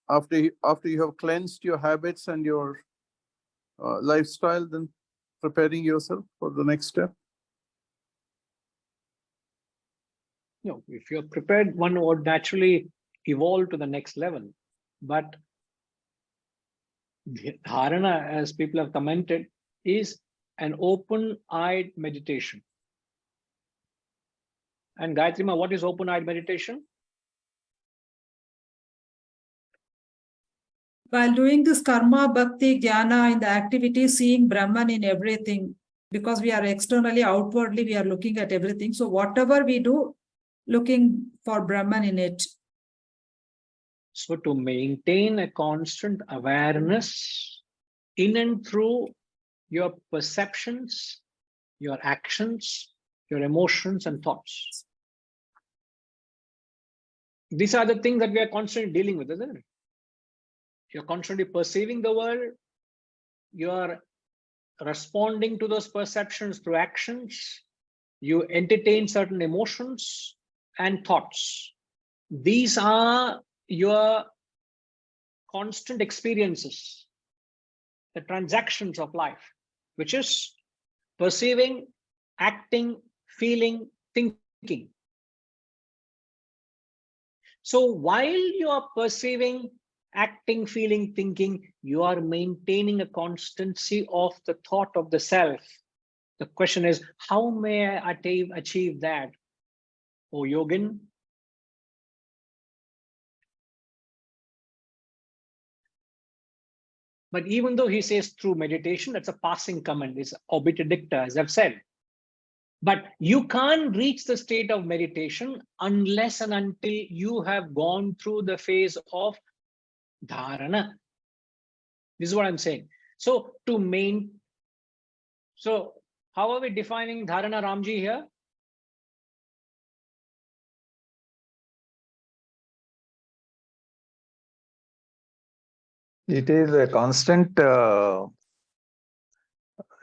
after you have cleansed your habits and your lifestyle, then preparing yourself for the next step. No, if you're prepared, one would naturally evolve to the next level. But dharana, as people have commented, is an open-eyed meditation. And Gayatri Ma, what is open-eyed meditation? While doing this karma, bhakti, jnana in the activity, seeing Brahman in everything, because we are externally, outwardly, we are looking at everything. So whatever we do, looking for Brahman in it. So to maintain a constant awareness in and through your perceptions, your actions, your emotions and thoughts. These are the things that we are constantly dealing with, isn't it? You're constantly perceiving the world. You are responding to those perceptions through actions. You entertain certain emotions and thoughts. These are your constant experiences, the transactions of life, which is perceiving, acting, feeling, thinking. So while you are perceiving, acting, feeling, thinking, you are maintaining a constancy of the thought of the self. The question is, how may I achieve that, O yogin? But even though he says through meditation, that's a passing comment, it's obiter dicta, as I've said. But you can't reach the state of meditation unless and until you have gone through the phase of dharana. This is what I'm saying. So so how are we defining dharana, Ramji, here? It is a constant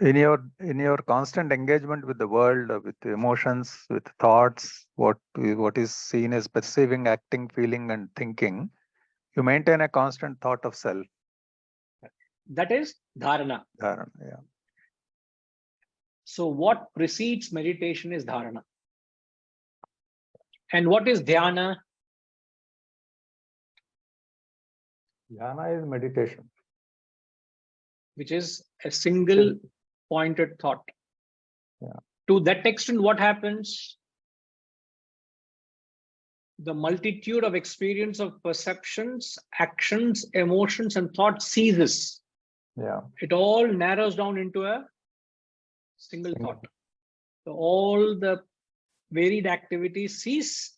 in your constant engagement with the world, with emotions, with thoughts, what is seen as perceiving, acting, feeling, and thinking. You maintain a constant thought of self. That is dharana. Dharana, yeah. So what precedes meditation is dharana. And what is dhyana? Dhyana is meditation. Which is a single pointed thought. Yeah. To that extent, what happens? The multitude of experience of perceptions, actions, emotions, and thoughts ceases. Yeah. It all narrows down into a single thought. So all the varied activities cease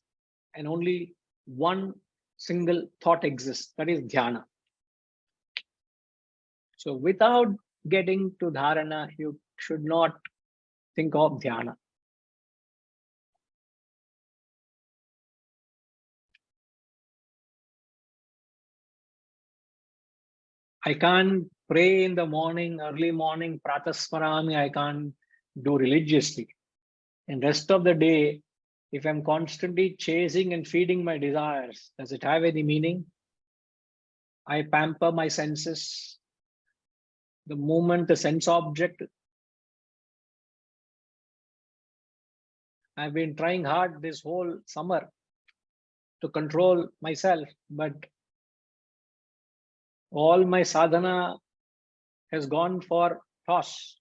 and only one single thought exists. That is dhyana. So without getting to dharana, you should not think of dhyana. I can't pray in the morning, early morning, pratasmarami, I can't do religiously. And rest of the day, if I'm constantly chasing and feeding my desires, does it have any meaning? I pamper my senses. The moment, the sense object. I've been trying hard this whole summer to control myself, but all my sadhana has gone for toss.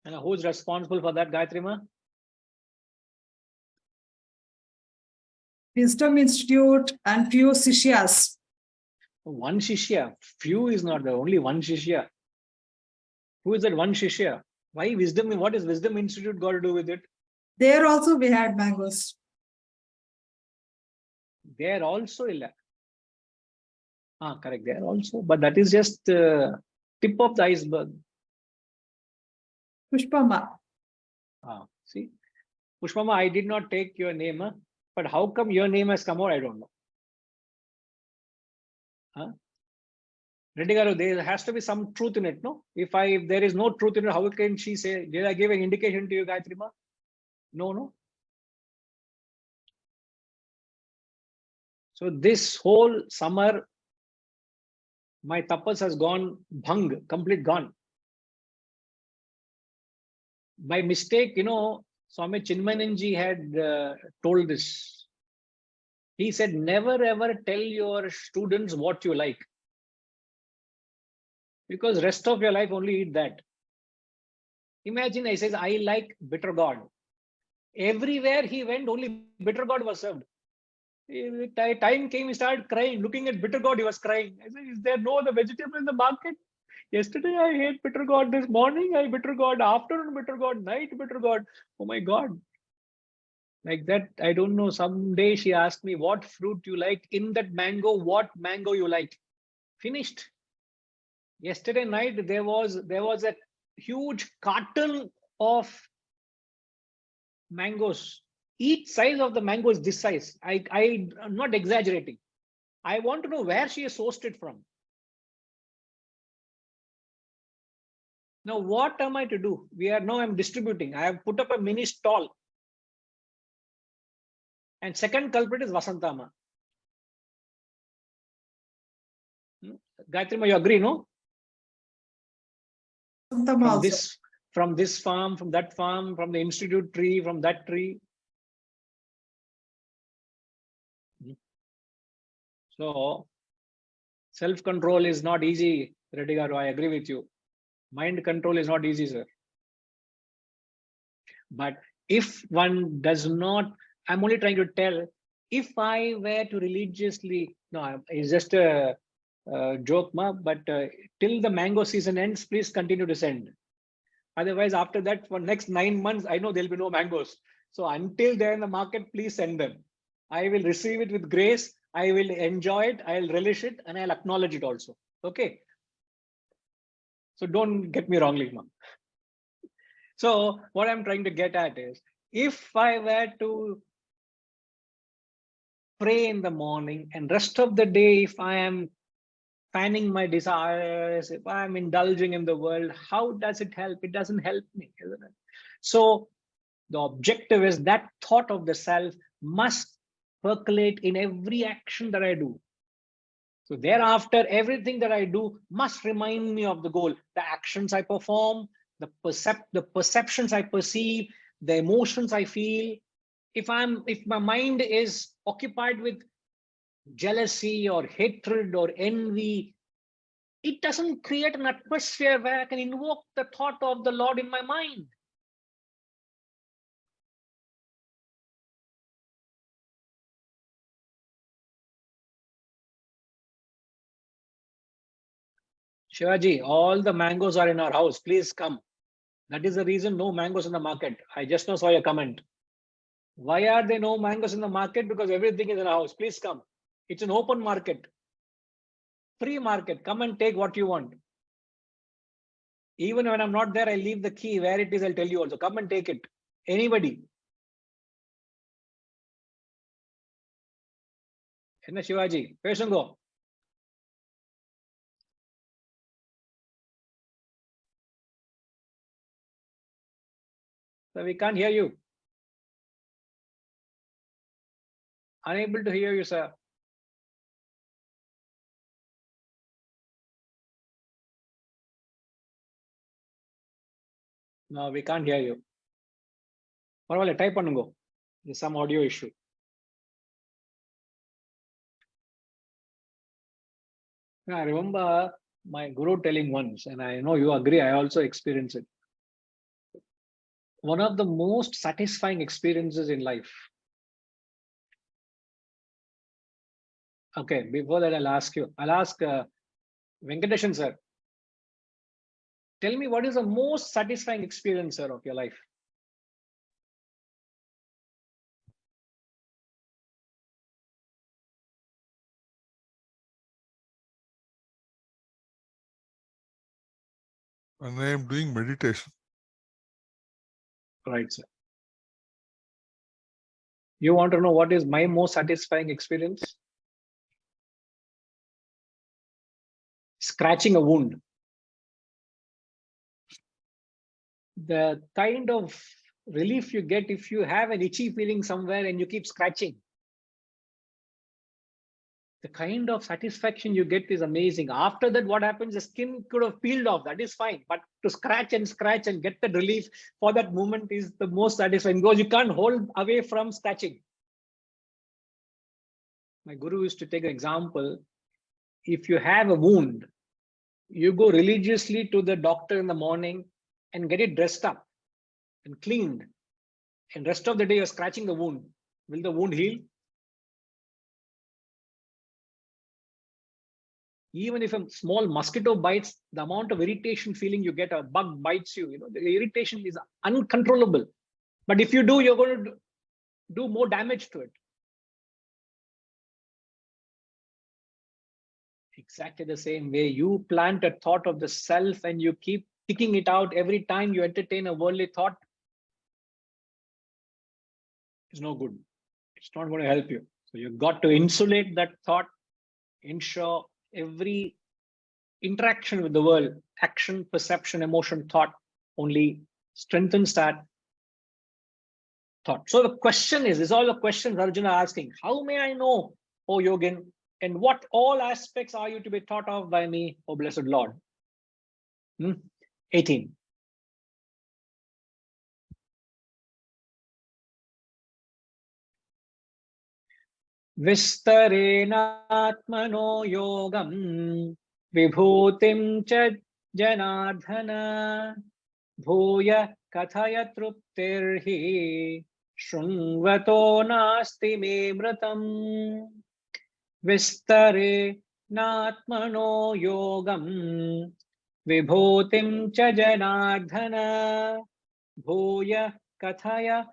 And who's responsible for that, Gayatri Ma? Wisdom Institute and few Sishyas. One Shishya. Few is not there, only one Shishya. Who is that one Shishya? Why wisdom? What is Wisdom Institute got to do with it? There also we had mangoes. There also, correct, there also. But that is just tip of the iceberg. Pushpama. See, Pushpama, I did not take your name, but how come your name has come out? I don't know. Reddy Garu, there has to be some truth in it, no? If there is no truth in it, how can she say, did I give an indication to you, Gayatri Ma? No. So this whole summer, my tapas has gone bhang, complete gone. By mistake, Swami Chinmayananji had told this. He said, never ever tell your students what you like. Because rest of your life only eat that. Imagine I says, I like bitter gourd. Everywhere he went, only bitter gourd was served. Time came, he started crying, looking at bitter gourd, he was crying. I said, is there no other vegetable in the market? Yesterday I ate bitter gourd, this morning I bitter gourd, afternoon bitter gourd, night bitter gourd. Oh my God. Like that, I don't know. Someday she asked me, what fruit you like? In that mango, what mango you like? Finished. Yesterday night, there was a huge carton of mangoes. Each size of the mango is this size. I'm not exaggerating. I want to know where she has sourced it from. Now, what am I to do? I'm distributing. I have put up a mini stall. And second culprit is Vasantama. Gayatri, you agree, no? Vasantama From also. this farm, from that farm, from the institute tree, from that tree. So, self-control is not easy, Reddy Garu. I agree with you. Mind control is not easy, sir. But if one does not, I'm only trying to tell, if I were to religiously, no, it's just a joke, but till the mango season ends, please continue to send. Otherwise, after that, for next 9 months, I know there'll be no mangoes. So until they're in the market, please send them. I will receive it with grace. I will enjoy it. I'll relish it, and I'll acknowledge it also. Okay. So don't get me wrongly, ma'am. So what I'm trying to get at is, if I were to pray in the morning and rest of the day, if I am fanning my desires, if I'm indulging in the world, how does it help? It doesn't help me, isn't it? So the objective is that thought of the self must percolate in every action that I do. So thereafter, everything that I do must remind me of the goal. The actions I perform, the perceptions I perceive, the emotions I feel. If my mind is occupied with jealousy or hatred or envy, it doesn't create an atmosphere where I can invoke the thought of the Lord in my mind. Shivaji, all the mangoes are in our house. Please come. That is the reason no mangoes in the market. I just now saw your comment. Why are there no mangoes in the market? Because everything is in our house. Please come. It's an open market. Free market. Come and take what you want. Even when I'm not there, I leave the key. Where it is, I'll tell you also. Come and take it. Anybody. Enna Shivaji, Pesungo. So we can't hear you. Unable to hear you, sir. No, we can't hear you. Parvale, type pannungo. There's some audio issue. I remember my guru telling once, and I know you agree, I also experienced it. One of the most satisfying experiences in life. Okay, before that, I'll ask Venkateshan, sir. Tell me, what is the most satisfying experience, sir, of your life? When I am doing meditation. Right, sir. You want to know what is my most satisfying experience? Scratching a wound. The kind of relief you get if you have an itchy feeling somewhere and you keep scratching. The kind of satisfaction you get is amazing. After that, what happens? The skin could have peeled off. That is fine. But to scratch and get the relief for that moment is the most satisfying, because you can't hold away from scratching. My guru used to take an example. If you have a wound, you go religiously to the doctor in the morning and get it dressed up and cleaned. And rest of the day, you're scratching the wound. Will the wound heal? Even if a small mosquito bites, the amount of irritation feeling you get, a bug bites you, the irritation is uncontrollable. But if you do, you're going to do more damage to it. Exactly the same way, you plant a thought of the self and you keep kicking it out every time you entertain a worldly thought is no good. It's not going to help you. So you've got to insulate that thought, ensure every interaction with the world, action, perception, emotion, thought only strengthens that thought. So the question is all the questions Arjuna asking. How may I know, O Yogin, and what all aspects are you to be thought of by me, O blessed Lord? 18. Vistarenatmano yogam vibhutim cha janardhana bhuya kathaya truptirhi shrunvato nasti me mritam. Vistare natmano yogam vibhutim cha janardhana bhuya kathaya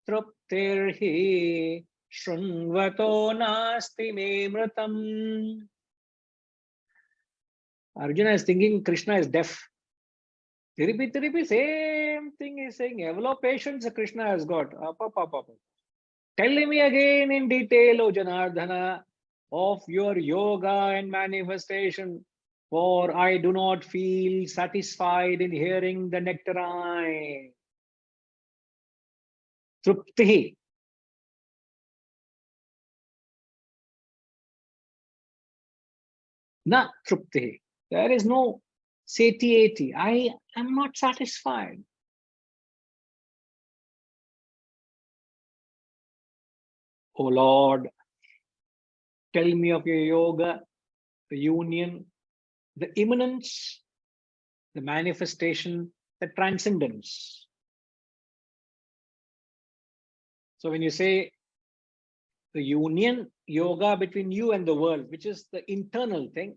truptirhi shrunvato nasti me mritam. Arjuna is thinking Krishna is deaf. Tiripi, same thing is saying. Ever patience Krishna has got. Tell me again in detail, O Janardhana, of your yoga and manifestation, for I do not feel satisfied in hearing the nectarine. Truptihi. Na truptihi. There is no satiety. I am not satisfied. O Lord, tell me of your yoga, the union, the immanence, the manifestation, the transcendence. So when you say the union, yoga between you and the world, which is the internal thing,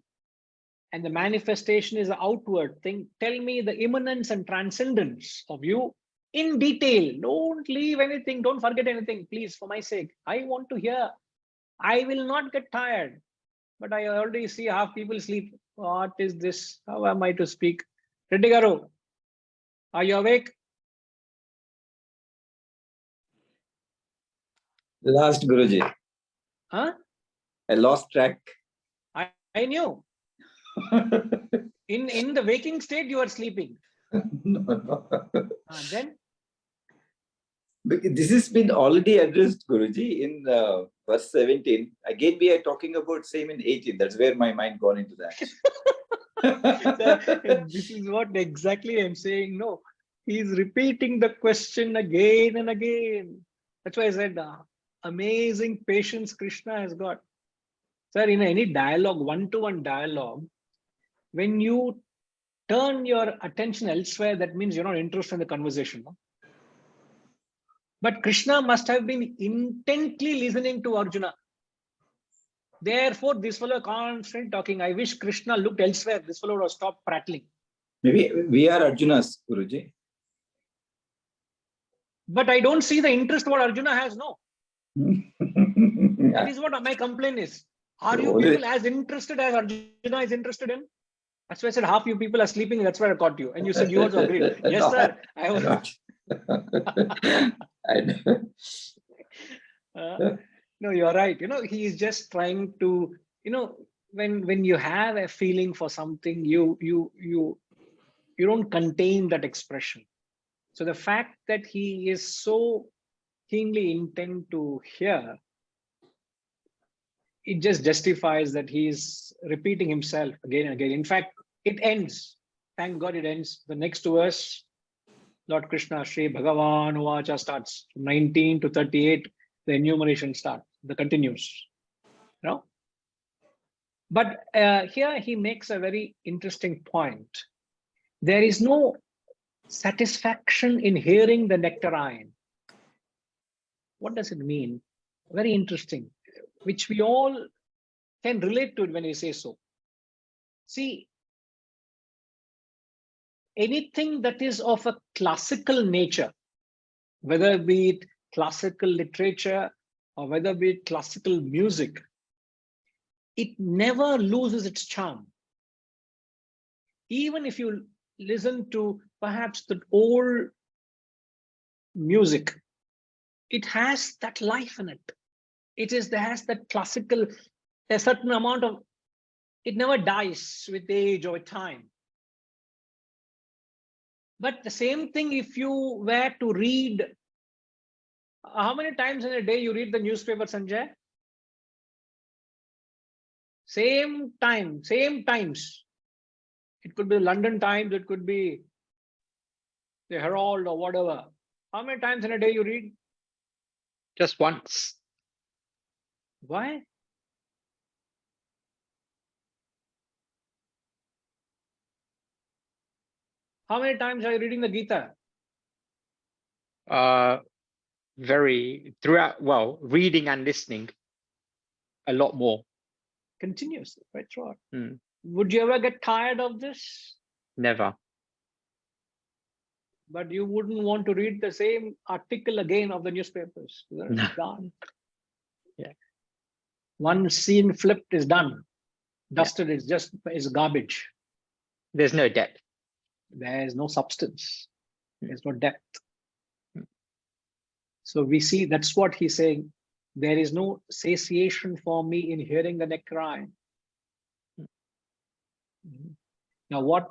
and the manifestation is the outward thing, tell me the immanence and transcendence of you in detail. Don't leave anything. Don't forget anything, please, for my sake. I want to hear. I will not get tired, but I already see half people sleep. What is this? How am I to speak? Reddy Garu, are you awake? Last Guruji. Huh? I lost track. I knew. In the waking state, you are sleeping. No. Then? This has been already addressed, Guruji, in verse 17. Again, we are talking about same in 18. That's where my mind gone into that. Sir, this is what exactly I'm saying. No, he's repeating the question again and again. That's why I said, amazing patience Krishna has got. Sir, in any dialogue, one-to-one dialogue, when you turn your attention elsewhere, that means you're not interested in the conversation. No? But Krishna must have been intently listening to Arjuna. Therefore, this fellow constantly talking. I wish Krishna looked elsewhere. This fellow would have stopped prattling. Maybe we are Arjunas, Guruji. But I don't see the interest what Arjuna has. No. That is what my complaint is. Are you people as interested as Arjuna is interested in? That's why I said half you people are sleeping. That's why I caught you. And you said you also agreed. Yes, No, sir. I was. No, you're right. You know, he is just trying to, you know, when you have a feeling for something, you don't contain that expression. So the fact that he is so keenly intent to hear, it just justifies that he is repeating himself again and again. In fact, it ends. Thank God it ends. The next verse, Lord Krishna, Shri Bhagavan Uvacha starts from 19 to 38. The enumeration starts. The continues. You know? But here he makes a very interesting point. There is no satisfaction in hearing the nectarine. What does it mean? Very interesting, which we all can relate to it when we say so. See, anything that is of a classical nature, whether be it classical literature or whether be it classical music, it never loses its charm. Even if you listen to perhaps the old music, it has that life in it. There has that classical, a certain amount of, it never dies with age or with time. But the same thing, if you were to read, how many times in a day you read the newspaper, Sanjay? Same time, same times. It could be London Times, it could be the Herald or whatever. How many times in a day you read? Just once. Why? How many times are you reading the Gita? Reading and listening a lot more. Continuously, right throughout. Mm. Would you ever get tired of this? Never. But you wouldn't want to read the same article again of the newspapers. No. Done. Yeah. One scene flipped is done. Dusted is garbage. There's no depth. There's no substance. There's no depth. So we see that's what he's saying. There is no satiation for me in hearing the neck cry. Now, what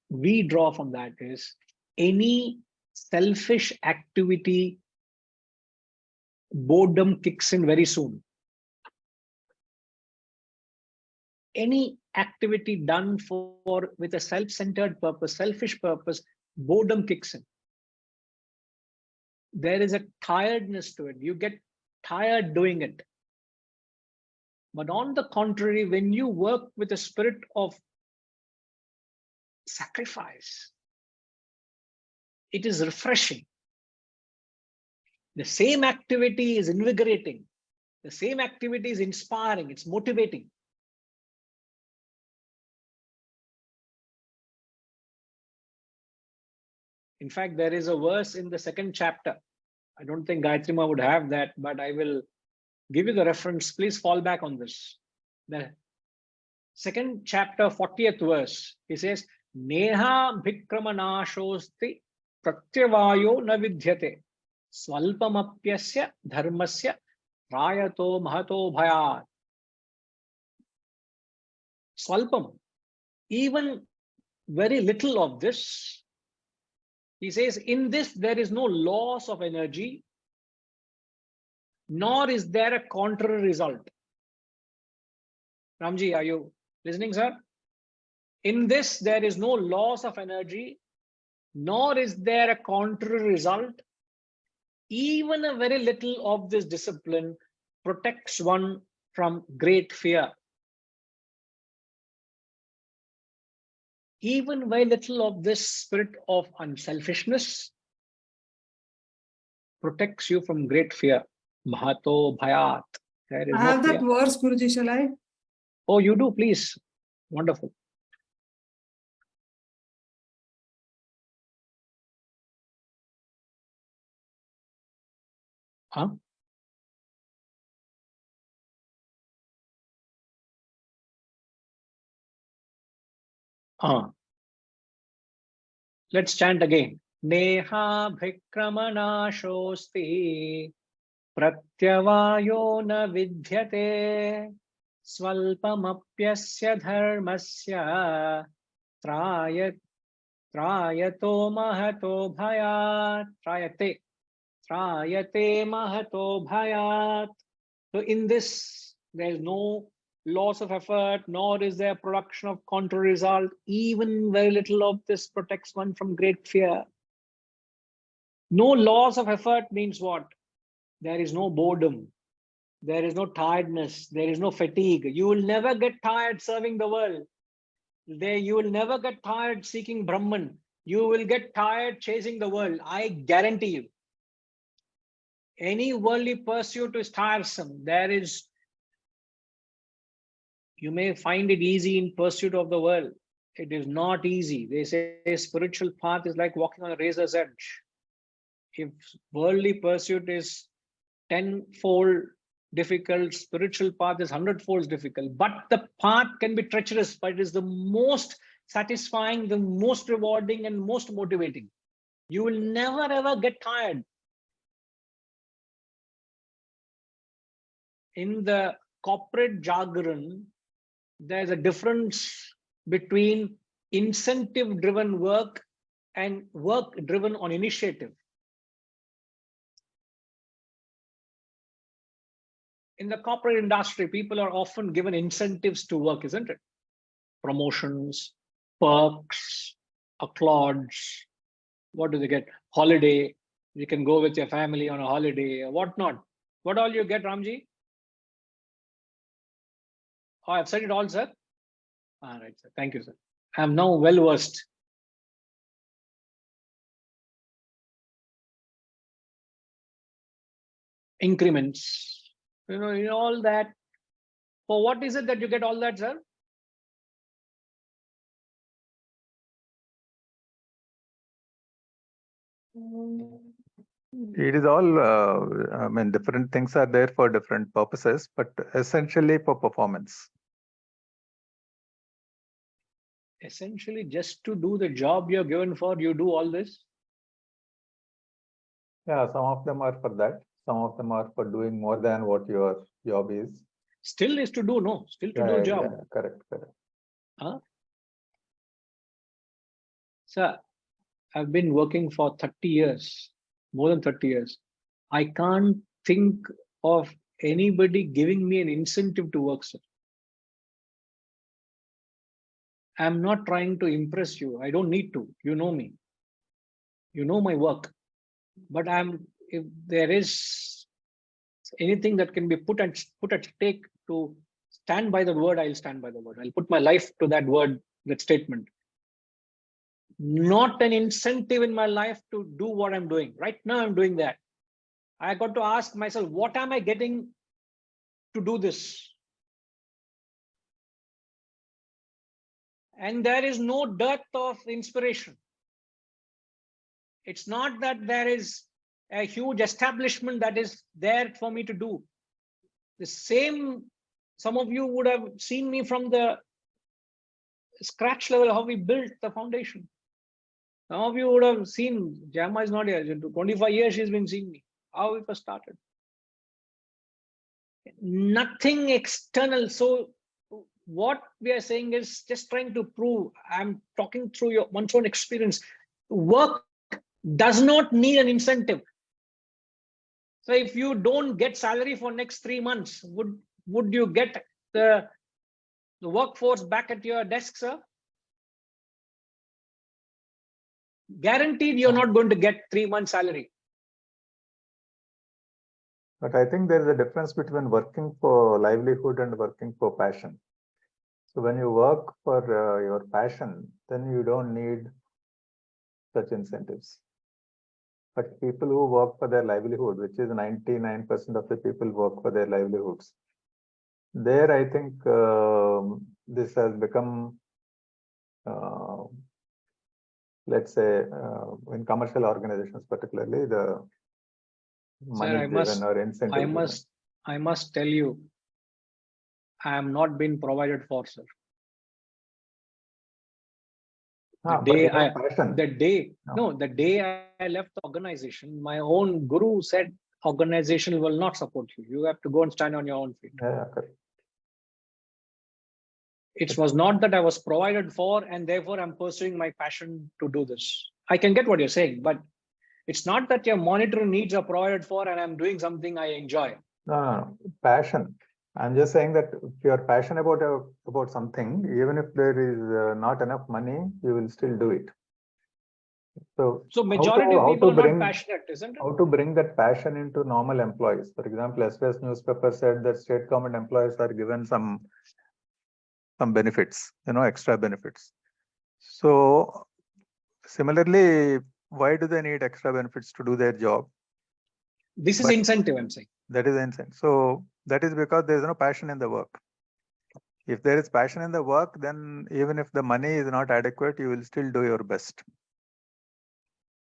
we draw from that is any selfish activity, boredom kicks in very soon. Any activity done with a self-centered purpose, selfish purpose, boredom kicks in. There is a tiredness to it. You get tired doing it. But on the contrary, when you work with a spirit of sacrifice, it is refreshing. The same activity is invigorating. The same activity is inspiring. It's motivating. In fact, there is a verse in the 2nd chapter. I don't think Gayatri Ma would have that, but I will give you the reference. Please fall back on this. The 2nd chapter, 40th verse. He says, Neha bhikramanashosti pratyavayo na vidhyate swalpamapyasya dharmasya rayato mahato bhayat. Swalpam, even very little of this. He says, in this, there is no loss of energy, nor is there a contrary result. Ramji, are you listening, sir? In this, there is no loss of energy, nor is there a contrary result. Even a very little of this discipline protects one from great fear. Even very little of this spirit of unselfishness protects you from great fear. Mahato bhayat. There is I no have that fear. verse, Guruji, shall I? Oh, you do, please. Wonderful. Huh? Let's chant again. Neha bhikramana shosti pratyavayo na vidhyate swalpamapyasya dharmasya trayato mahato bhayat. Trayate mahato bhayat. So in this, there is no loss of effort, nor is there production of contrary result. Even very little of this protects one from great fear. No loss of effort means what? There is no boredom. There is no tiredness. There is no fatigue. You will never get tired serving the world. You will never get tired seeking Brahman. You will get tired chasing the world. I guarantee you. Any worldly pursuit is tiresome. You may find it easy in pursuit of the world. It is not easy. They say spiritual path is like walking on a razor's edge. If worldly pursuit is 10-fold difficult, spiritual path is 100-fold difficult. But the path can be treacherous, but it is the most satisfying, the most rewarding and most motivating. You will never ever get tired. In the corporate jargon, there's a difference between incentive driven work and work driven on initiative. In the corporate industry, people are often given incentives to work, isn't it? Promotions, perks, applauds. What do they get? Holiday. You can go with your family on a holiday or whatnot. What all you get, Ramji? Oh, I've said it all, sir. All right, sir. Thank you, sir. I'm now well versed. Increments, all that. For what is it that you get all that, sir? It is all, I mean, different things are there for different purposes, but essentially for performance. Essentially, just to do the job you're given for, you do all this? Yeah, some of them are for that. Some of them are for doing more than what your job is. Still is to do, no? Still to do a job. Yeah, correct. Huh? Sir, I've been working for 30 years, more than 30 years. I can't think of anybody giving me an incentive to work, sir. I'm not trying to impress you. I don't need to. You know me. You know my work. But if there is anything that can be put at stake to stand by the word, I'll stand by the word. I'll put my life to that word, that statement. Not an incentive in my life to do what I'm doing. Right now, I'm doing that. I got to ask myself, what am I getting to do this? And there is no dearth of inspiration. It's not that there is a huge establishment that is there for me to do. The same, some of you would have seen me from the scratch level, how we built the foundation. Some of you would have seen, Jamma is not here, 25 years she's been seeing me, how we first started. Nothing external. So what we are saying is just trying to prove, I'm talking through one's own experience. Work does not need an incentive. So if you don't get salary for next 3 months, would you get the workforce back at your desk, sir? Guaranteed you're not going to get 3 months salary. But I think there is a difference between working for livelihood and working for passion. So when you work for your passion, then you don't need such incentives. But people who work for their livelihood, which is 99% of the people work for their livelihoods, there I think this has become, let's say, in commercial organizations particularly, the money driven or incentive. I must tell you, I am not being provided for, sir. The day I left the organization, my own guru said, organization will not support you. You have to go and stand on your own feet. Yeah, correct. It was not that I was provided for and therefore I'm pursuing my passion to do this. I can get what you're saying, but it's not that your monetary needs are provided for and I'm doing something I enjoy. No, passion. I'm just saying that if you're passionate about something, even if there is not enough money, you will still do it. So majority of people are not passionate, isn't it? How to bring that passion into normal employees? For example, SBS newspaper said that state government employees are given some benefits, extra benefits. So similarly, why do they need extra benefits to do their job? This is incentive, I'm saying. That is incentive. So that is because there is no passion in the work. If there is passion in the work, then even if the money is not adequate, you will still do your best.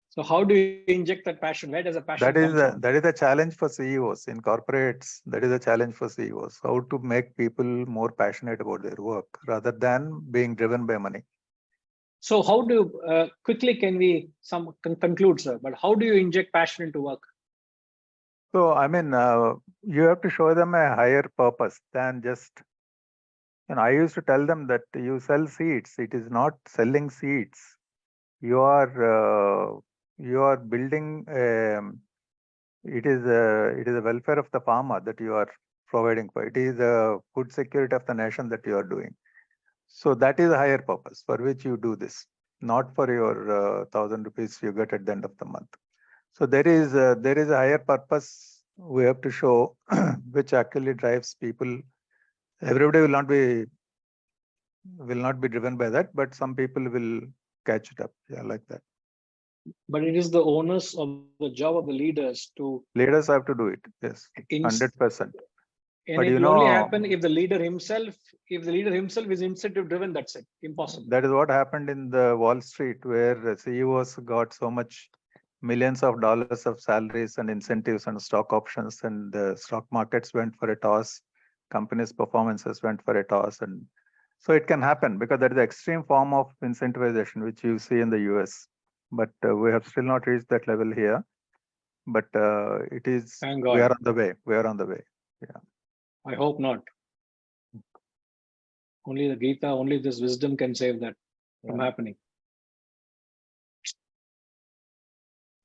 So how do you inject that passion? Where does the passion come from? That is a challenge for CEOs in corporates. That is a challenge for CEOs. How to make people more passionate about their work rather than being driven by money. So how do you, quickly can we conclude, sir, but how do you inject passion into work? So, I mean, you have to show them a higher purpose than just, I used to tell them that you sell seeds. It is not selling seeds. You are building, it is the welfare of the farmer that you are providing for. It is the food security of the nation that you are doing. So that is a higher purpose for which you do this, not for your 1,000 rupees you get at the end of the month. So there is a higher purpose we have to show, which actually drives people. Everybody will not be driven by that, but some people will catch it up. Yeah, like that. But it is the onus of the job of the leaders to. Leaders have to do it. Yes, 100%. And but it will only happen if the leader himself is incentive driven. That's it. Impossible. That is what happened in the Wall Street, where CEOs got so much millions of dollars of salaries and incentives and stock options, and the stock markets went for a toss. Companies' performances went for a toss, and so it can happen because that is the extreme form of incentivization which you see in the US. But we have still not reached that level here. But it is. Thank God. We are on the way. We are on the way. Yeah. I hope not. Only the Gita, only this wisdom can save that from happening.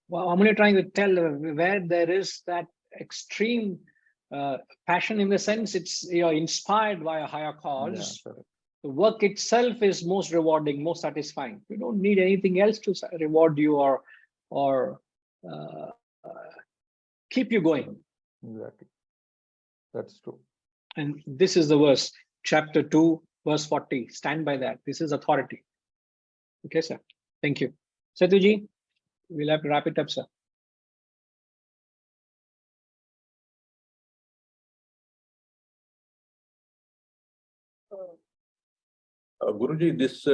Well, I'm only trying to tell where there is that extreme passion, in the sense you're inspired by a higher cause. Yeah, the work itself is most rewarding, most satisfying. You don't need anything else to reward you or keep you going. Exactly. That's true. And this is the verse, chapter 2, verse 40. Stand by that. This is authority. Okay, sir. Thank you. Setuji, we'll have to wrap it up, sir. Guruji, this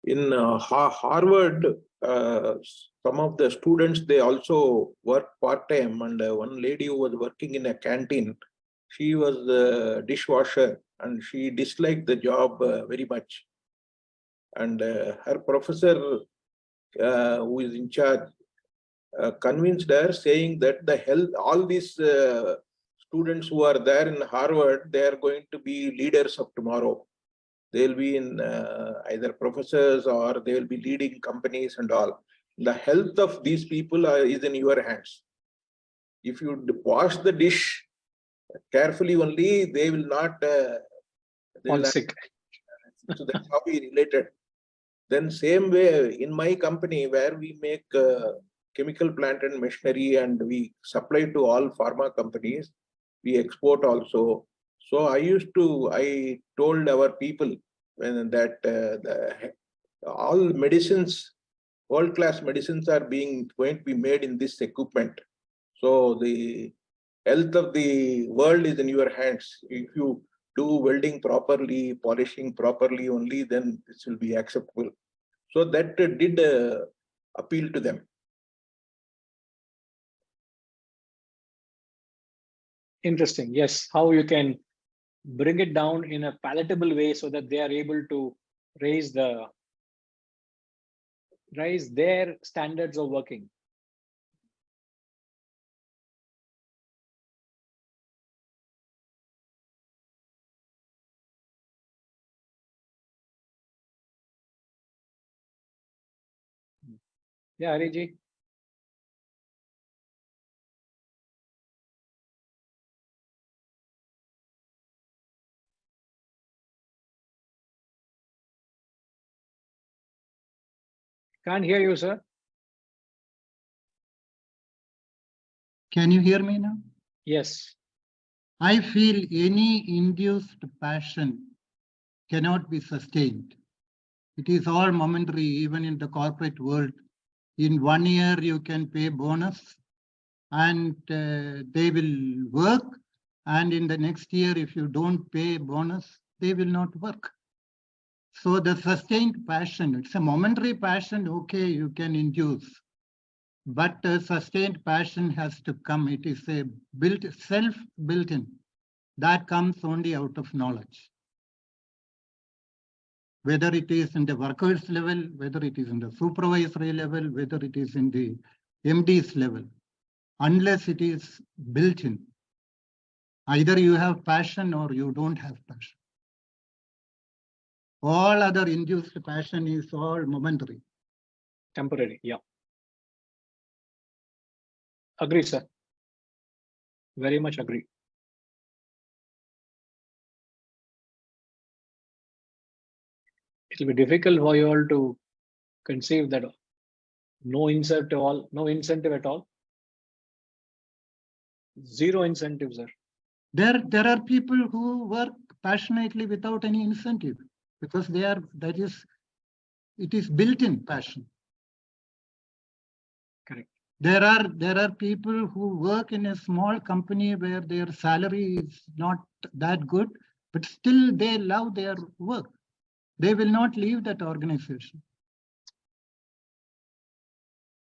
in Harvard, some of the students, they also work part-time, and one lady who was working in a canteen, she was the dishwasher and she disliked the job very much. And her professor, who is in charge, convinced her, saying that the health, all these students who are there in Harvard, they are going to be leaders of tomorrow. They'll be in either professors or they will be leading companies and all. The health of these people is in your hands. If you wash the dish carefully only, they will not fall sick. So that's how we related. Then same way in my company, where we make chemical plant and machinery and we supply to all pharma companies, we export also. So I told our people that all medicines, world-class medicines are going to be made in this equipment. So the health of the world is in your hands. If you do welding properly, polishing properly only, then this will be acceptable. So that did appeal to them. Interesting. Yes, how you can bring it down in a palatable way so that they are able to raise their standards of working. Yeah, Hariji. Can't hear you, sir. Can you hear me now? Yes. I feel any induced passion cannot be sustained. It is all momentary, even in the corporate world. In 1 year, you can pay bonus and they will work. And in the next year, if you don't pay bonus, they will not work. So the sustained passion, it's a momentary passion, okay, you can induce. But sustained passion has to come. It is a self-built in. That comes only out of knowledge. whether it is in the workers level, whether it is in the supervisory level, whether it is in the MD's level, unless it is built in. Either you have passion or you don't have passion. All other induced passion is all momentary. Temporary, yeah. Agree, sir. Very much agree. It will be difficult for you all to conceive that no incentive at all, no incentive at all. Zero incentives, sir. There are people who work passionately without any incentive because it is built-in passion. Correct. There are people who work in a small company where their salary is not that good, but still they love their work. They will not leave that organization.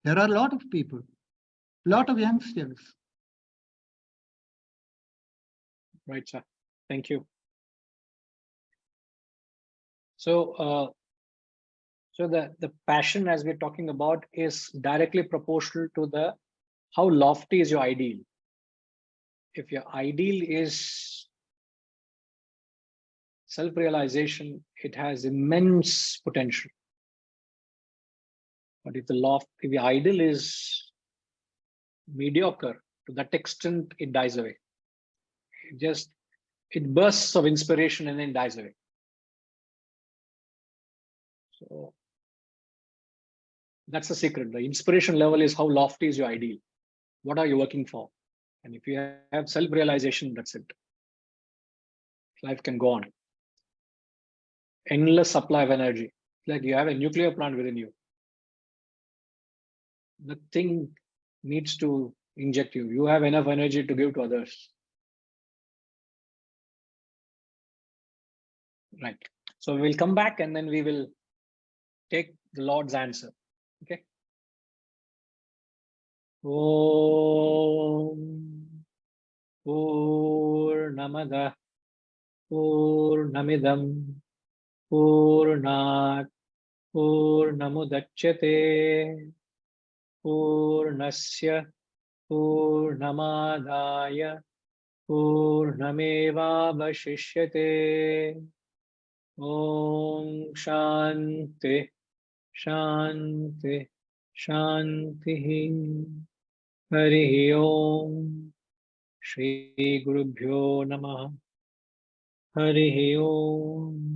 There are a lot of people, a lot of youngsters. Right, sir. Thank you. So, so the passion, as we're talking about, is directly proportional to the how lofty is your ideal. If your ideal is self-realization, it has immense potential. But if the ideal is mediocre, to that extent, it dies away. It bursts of inspiration and then dies away. So that's the secret. The inspiration level is how lofty is your ideal. What are you working for? And if you have self-realization, that's it. Life can go on. Endless supply of energy. Like you have a nuclear plant within you. Nothing needs to inject you. You have enough energy to give to others. Right. So we'll come back and then we will take the Lord's answer. Okay. Om Purnamada Purnamidam Purnat Purnamudachyate Purnasya Purnamadaya Purnamevavashishyate. Om Shanti Shanti Shanti. Hari Om. Shri Gurubhyo Namaha. Hari Om.